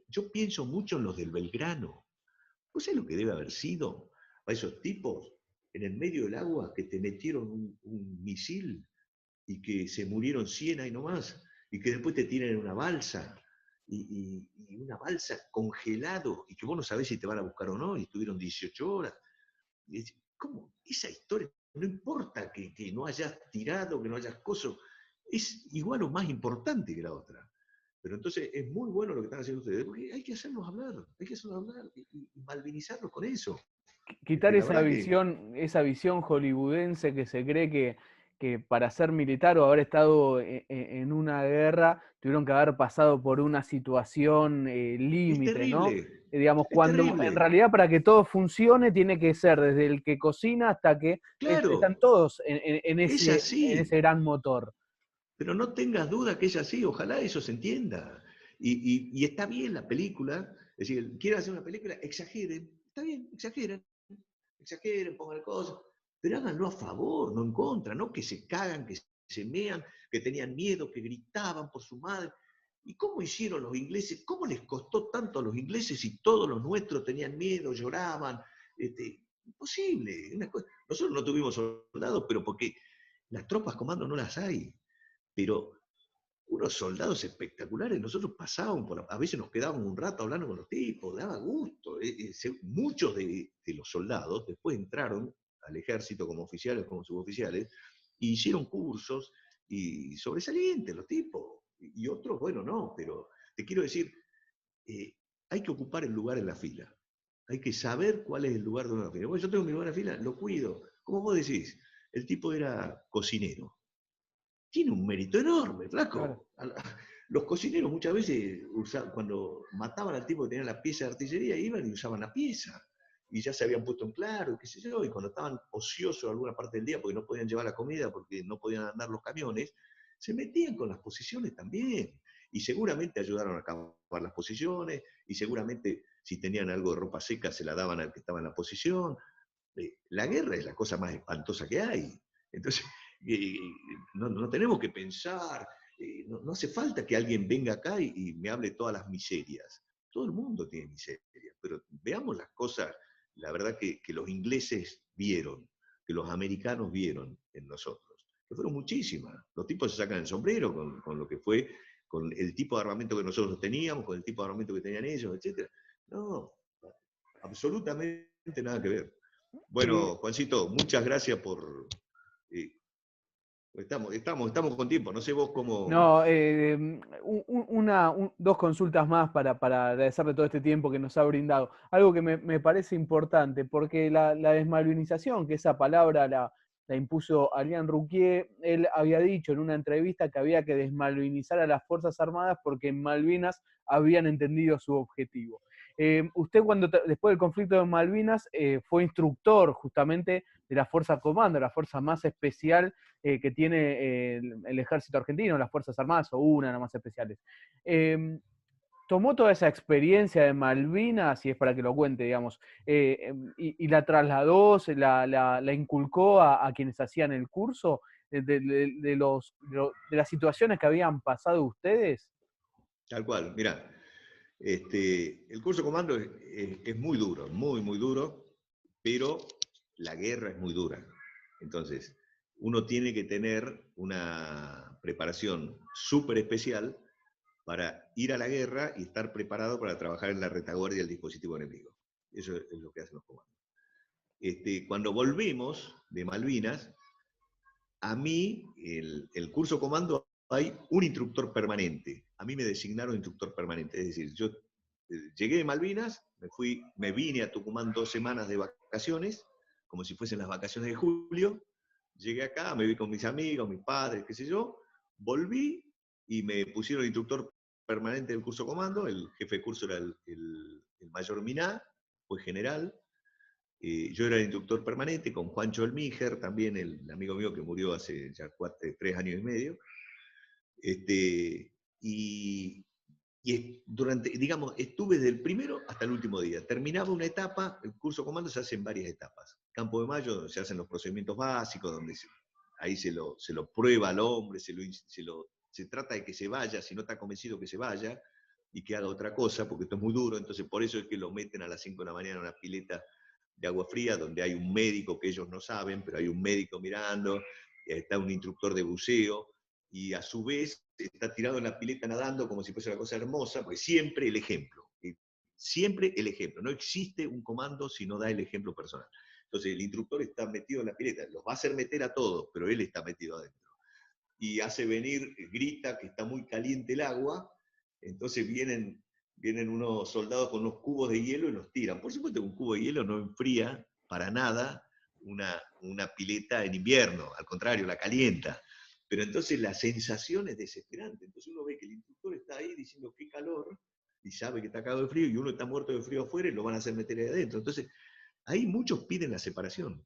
Yo pienso mucho en los del Belgrano. ¿Vos sabés lo que debe haber sido a esos tipos en el medio del agua que te metieron un misil y que se murieron 100 ahí nomás, y que después te tiran en una balsa, y una balsa congelado, y que vos no sabés si te van a buscar o no, y estuvieron 18 horas? ¿Cómo? Esa historia, no importa que no hayas tirado, que no hayas coso, es igual o más importante que la otra. Pero entonces es muy bueno lo que están haciendo ustedes, porque hay que hacerlos hablar y malvinizarlos con eso. Quitar La verdad que esa visión hollywoodense que se cree que para ser militar o haber estado en una guerra tuvieron que haber pasado por una situación es límite, ¿no? terrible, Digamos, es cuando en terrible. realidad para que todo funcione tiene que ser desde el que cocina hasta que están Claro, todos es en ese así. gran motor. Pero no tengas duda que es así, ojalá eso se entienda. Y está bien la película, es decir, quieren hacer una película, exageren, está bien, exageren, pongan cosas, pero háganlo a favor, no en contra, no que se cagan, que se mean, que tenían miedo, que gritaban por su madre. ¿Y cómo hicieron los ingleses? ¿Cómo les costó tanto a los ingleses si todos los nuestros tenían miedo, lloraban? Imposible. Nosotros no tuvimos soldados, pero porque las tropas comando no las hay. Pero unos soldados espectaculares, nosotros pasábamos, a veces nos quedábamos un rato hablando con los tipos, daba gusto. Muchos de los soldados después entraron al ejército como oficiales, como suboficiales, e hicieron cursos y sobresalientes los tipos. Y otros, bueno, no, pero te quiero decir, hay que ocupar el lugar en la fila. Hay que saber cuál es el lugar de una fila. Bueno, yo tengo mi lugar en la fila, lo cuido. Como vos decís, el tipo era cocinero, tiene un mérito enorme, Claro. flaco. Los cocineros muchas veces, cuando mataban al tipo que tenía la pieza de artillería, iban y usaban la pieza. Y ya se habían puesto en claro, qué sé yo, y cuando estaban ociosos alguna parte del día porque no podían llevar la comida, porque no podían andar los camiones, se metían con las posiciones también. Y seguramente ayudaron a acabar las posiciones, y seguramente si tenían algo de ropa seca se la daban al que estaba en la posición. La guerra es la cosa más espantosa que hay. Entonces, eh, no tenemos que pensar, no hace falta que alguien venga acá y me hable todas las miserias. Todo el mundo tiene miserias, pero veamos las cosas, la verdad que los ingleses vieron, que los americanos vieron en nosotros, que fueron muchísimas. Los tipos se sacan el sombrero con lo que fue, con el tipo de armamento que nosotros teníamos, con el tipo de armamento que tenían ellos, etc. No, absolutamente nada que ver. Eh, Bueno, Juancito, muchas gracias por Estamos con tiempo, no sé vos cómo... No, dos consultas más para agradecerle todo este tiempo que nos ha brindado. Algo que me parece importante, porque la desmalvinización, que esa palabra la impuso Alain Rouquier, él había dicho en una entrevista que había que desmalvinizar a las Fuerzas Armadas porque en Malvinas habían entendido su objetivo. Usted después del conflicto de Malvinas fue instructor justamente de la Fuerza Comando, la fuerza más especial que tiene el ejército argentino, las Fuerzas Armadas, o una nada más especiales. Tomó toda esa experiencia de Malvinas, y es para que lo cuente, digamos, y la trasladó, la inculcó a quienes hacían el curso de las situaciones que habían pasado ustedes. Tal cual, mira, el curso comando es muy duro, muy, muy duro, pero la guerra es muy dura. Entonces, uno tiene que tener una preparación súper especial para ir a la guerra y estar preparado para trabajar en la retaguardia del dispositivo enemigo. Eso es lo que hacen los comandos. Cuando volvimos de Malvinas, a mí, el curso comando, hay un instructor permanente. A mí me designaron instructor permanente. Es decir, yo llegué de Malvinas, me vine a Tucumán 2 semanas de vacaciones, como si fuesen las vacaciones de julio. Llegué acá, me vi con mis amigos, mis padres, qué sé yo. Volví y me pusieron instructor permanente del curso comando. El jefe de curso era el mayor Miná, fue general. Yo era el instructor permanente con Juancho Elmíger, también el amigo mío que murió hace ya 3 años y medio. Y, durante, digamos, estuve desde el primero hasta el último día. Terminaba una etapa, el curso comando se hace en varias etapas. Campo de Mayo, donde se hacen los procedimientos básicos, donde ahí se lo prueba al hombre, se trata de que se vaya, si no está convencido que se vaya, y que haga otra cosa, porque esto es muy duro, entonces por eso es que lo meten a las 5 de la mañana en una pileta de agua fría, donde hay un médico que ellos no saben, pero hay un médico mirando, está un instructor de buceo, y a su vez está tirado en la pileta nadando como si fuese una cosa hermosa, porque siempre el ejemplo, siempre el ejemplo. No existe un comando si no da el ejemplo personal. Entonces el instructor está metido en la pileta, los va a hacer meter a todos, pero él está metido adentro. Y hace venir, grita que está muy caliente el agua, entonces vienen unos soldados con unos cubos de hielo y los tiran. Por supuesto que un cubo de hielo no enfría para nada una pileta en invierno, al contrario, la calienta. Pero entonces la sensación es desesperante. Entonces uno ve que el instructor está ahí diciendo qué calor, y sabe que está cagado de frío, y uno está muerto de frío afuera y lo van a hacer meter ahí adentro. Entonces, ahí muchos piden la separación.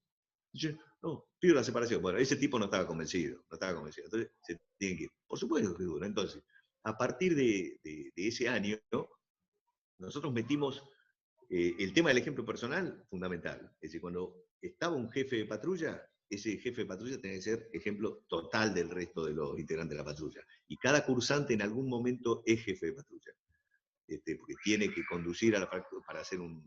Yo, no, pido la separación. Bueno, ese tipo no estaba convencido, no estaba convencido. Entonces, se tienen que ir. Por supuesto que es duro. Entonces, a partir de ese año, ¿no? Nosotros metimos el tema del ejemplo personal, fundamental. Es decir, cuando estaba un jefe de patrulla, ese jefe de patrulla tenía que ser ejemplo total del resto de los integrantes de la patrulla. Y cada cursante en algún momento es jefe de patrulla. Porque tiene que conducir para hacer una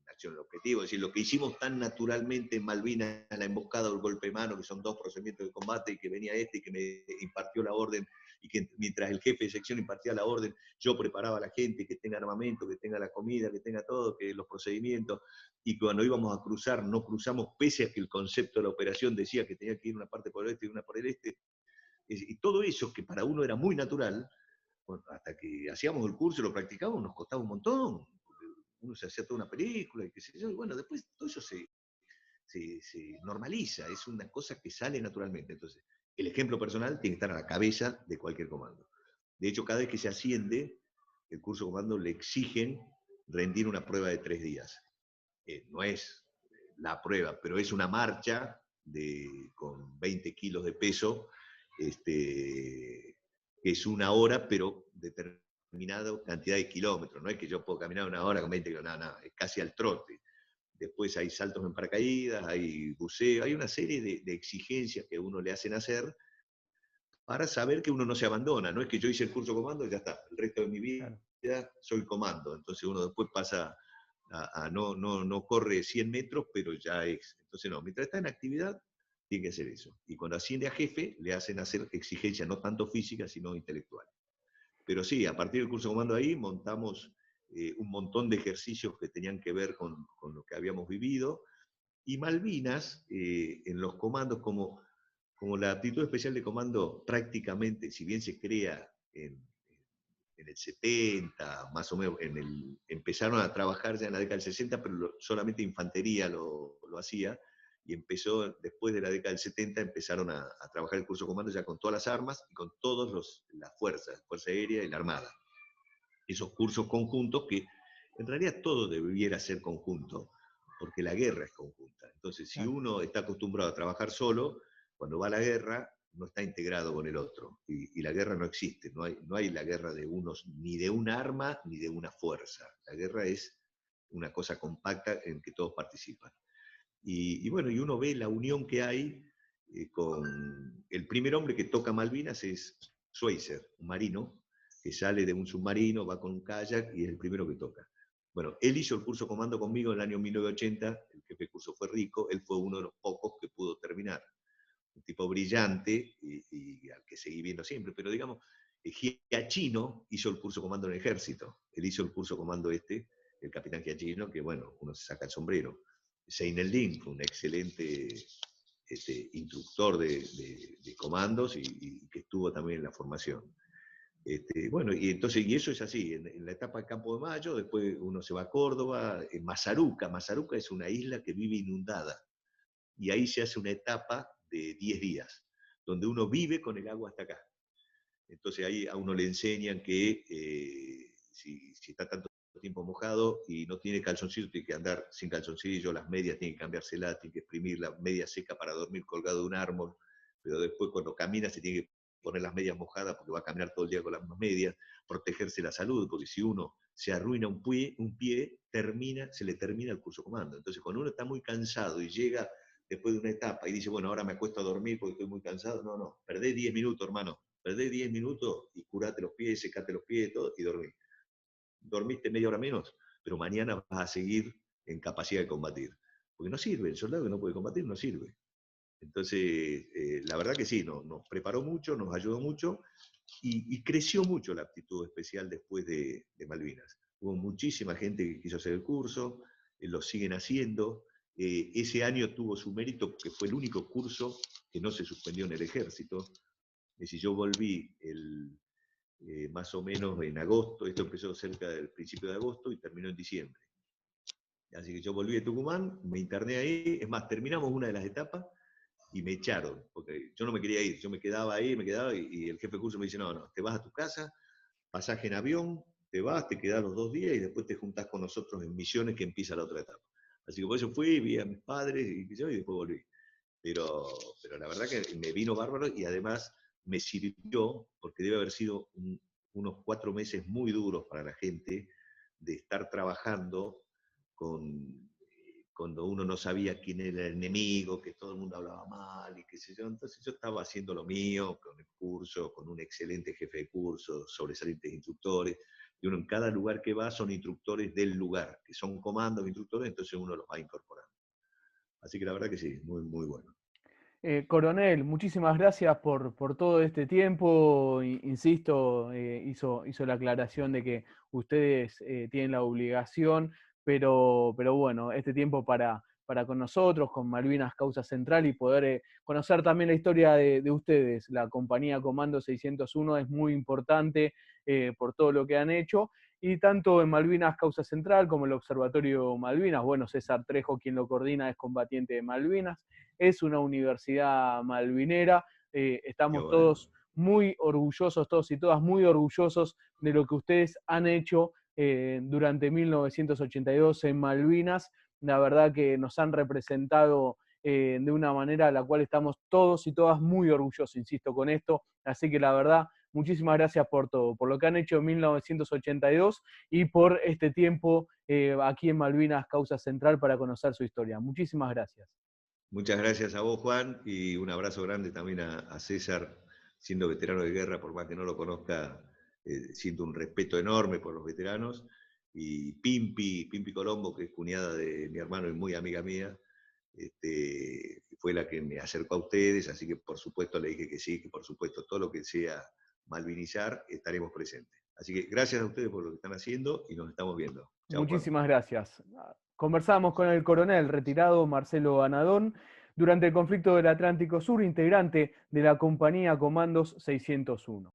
acción de objetivo. Es decir, lo que hicimos tan naturalmente en Malvinas, la emboscada o el golpe de mano, que son 2 procedimientos de combate, y que venía y que me impartió la orden, y que mientras el jefe de sección impartía la orden, yo preparaba a la gente que tenga armamento, que tenga la comida, que tenga todo, que los procedimientos, y cuando íbamos a cruzar, no cruzamos pese a que el concepto de la operación decía que tenía que ir una parte por el oeste y una por el este. Y todo eso, que para uno era muy natural, bueno, hasta que hacíamos el curso y lo practicábamos, nos costaba un montón. Uno se hacía toda una película y qué sé yo, y bueno, después todo eso se normaliza, es una cosa que sale naturalmente. Entonces, el ejemplo personal tiene que estar a la cabeza de cualquier comando. De hecho, cada vez que se asciende, el curso de comando le exigen rendir una prueba de 3 días. No es la prueba, pero es una marcha con 20 kilos de peso, que es una hora, pero determinada cantidad de kilómetros. No es que yo puedo caminar una hora con 20 kilómetros, no, es casi al trote. Después hay saltos en paracaídas, hay buceo, hay una serie de exigencias que uno le hacen hacer para saber que uno no se abandona. No es que yo hice el curso comando y ya está, el resto de mi vida Claro. soy comando. Entonces uno después pasa no corre 100 metros, pero ya es. Entonces no, mientras está en actividad, tiene que hacer eso. Y cuando asciende a jefe, le hacen hacer exigencias no tanto físicas, sino intelectuales. Pero sí, a partir del curso de comando ahí montamos un montón de ejercicios que tenían que ver con lo que habíamos vivido. Y Malvinas, en los comandos, como como la aptitud especial de comando prácticamente, si bien se crea en el 70, más o menos, empezaron a trabajar ya en la década del 60, pero solamente infantería lo hacía, y empezó después de la década del 70, empezaron a trabajar el curso de comando ya con todas las armas y con todas las fuerzas, Fuerza Aérea y la Armada. Esos cursos conjuntos que en realidad todo debiera ser conjunto, porque la guerra es conjunta. Entonces, si uno está acostumbrado a trabajar solo, cuando va a la guerra no está integrado con el otro. Y la guerra no existe, no hay la guerra de unos, ni de un arma, ni de una fuerza. La guerra es una cosa compacta en que todos participan. Y bueno, y uno ve la unión que hay con el primer hombre que toca Malvinas es Schweitzer, un marino que sale de un submarino, va con un kayak y es el primero que toca. Bueno, él hizo el curso comando conmigo en el año 1980, el jefe de curso fue Rico, él fue uno de los pocos que pudo terminar. Un tipo brillante y al que seguí viendo siempre, pero digamos, Giachino hizo el curso comando en el ejército, él hizo el curso comando el capitán Giachino, que bueno, uno se saca el sombrero. Seineldin fue un excelente instructor de comandos y que estuvo también en la formación. Bueno, y entonces, y eso es así, en la etapa del Campo de Mayo, después uno se va a Córdoba, en Mazaruca es una isla que vive inundada, y ahí se hace una etapa de 10 días, donde uno vive con el agua hasta acá. Entonces ahí a uno le enseñan que si está tanto tiempo mojado y no tiene calzoncillo, tiene que andar sin calzoncillo, las medias tienen que cambiárselas, tiene que exprimir la media seca para dormir colgado de un árbol, pero después cuando camina se tiene que poner las medias mojadas porque va a caminar todo el día con las medias, protegerse la salud, porque si uno se arruina un pie se le termina el curso comando. Entonces cuando uno está muy cansado y llega después de una etapa y dice, bueno, ahora me acuesto a dormir porque estoy muy cansado, no, perdés 10 minutos, hermano, perdés 10 minutos y curate los pies, secate los pies todo, y dormí. Dormiste media hora menos, pero mañana vas a seguir en capacidad de combatir. Porque no sirve, el soldado que no puede combatir no sirve. Entonces, la verdad que sí, nos preparó mucho, nos ayudó mucho y creció mucho la aptitud especial después de Malvinas. Hubo muchísima gente que quiso hacer el curso, lo siguen haciendo. Ese año tuvo su mérito porque fue el único curso que no se suspendió en el ejército. Es decir, yo volví más o menos en agosto, esto empezó cerca del principio de agosto y terminó en diciembre. Así que yo volví de Tucumán, me interné ahí, es más, terminamos una de las etapas y me echaron, porque yo no me quería ir, yo me quedaba ahí, y el jefe de curso me dice, no, te vas a tu casa, pasaje en avión, te vas, te quedas los 2 días y después te juntás con nosotros en Misiones que empieza la otra etapa. Así que por eso fui, vi a mis padres y después volví. Pero la verdad que me vino bárbaro y además me sirvió, porque debe haber sido unos 4 meses muy duros para la gente de estar trabajando cuando uno no sabía quién era el enemigo, que todo el mundo hablaba mal y qué sé yo. Entonces yo estaba haciendo lo mío con el curso, con un excelente jefe de curso, sobresalientes instructores, y uno en cada lugar que va son instructores del lugar, que son comandos instructores, entonces uno los va incorporando. Así que la verdad que sí, muy, muy bueno. Coronel, muchísimas gracias por todo este tiempo. Insisto, hizo la aclaración de que ustedes tienen la obligación, pero bueno, este tiempo para con nosotros, con Malvinas Causa Central y poder conocer también la historia de ustedes. La compañía Comando 601 es muy importante por todo lo que han hecho. Y tanto en Malvinas Causa Central como el Observatorio Malvinas, bueno, César Trejo, quien lo coordina, es combatiente de Malvinas, es una universidad malvinera, estamos Bueno. todos muy orgullosos, todos y todas muy orgullosos de lo que ustedes han hecho durante 1982 en Malvinas. La verdad que nos han representado de una manera a la cual estamos todos y todas muy orgullosos, insisto con esto. Así que la verdad, muchísimas gracias por todo, por lo que han hecho en 1982 y por este tiempo aquí en Malvinas Causa Central para conocer su historia. Muchísimas gracias. Muchas gracias a vos, Juan, y un abrazo grande también a César, siendo veterano de guerra, por más que no lo conozca, siento un respeto enorme por los veteranos. Y Pimpi Colombo, que es cuñada de mi hermano y muy amiga mía, fue la que me acercó a ustedes, así que por supuesto le dije que sí, que por supuesto todo lo que sea malvinizar, estaremos presentes. Así que gracias a ustedes por lo que están haciendo y nos estamos viendo. Chao, Juan. Muchísimas gracias. Conversamos con el coronel retirado Marcelo Anadón. Durante el conflicto del Atlántico Sur, integrante de la Compañía Comandos 601.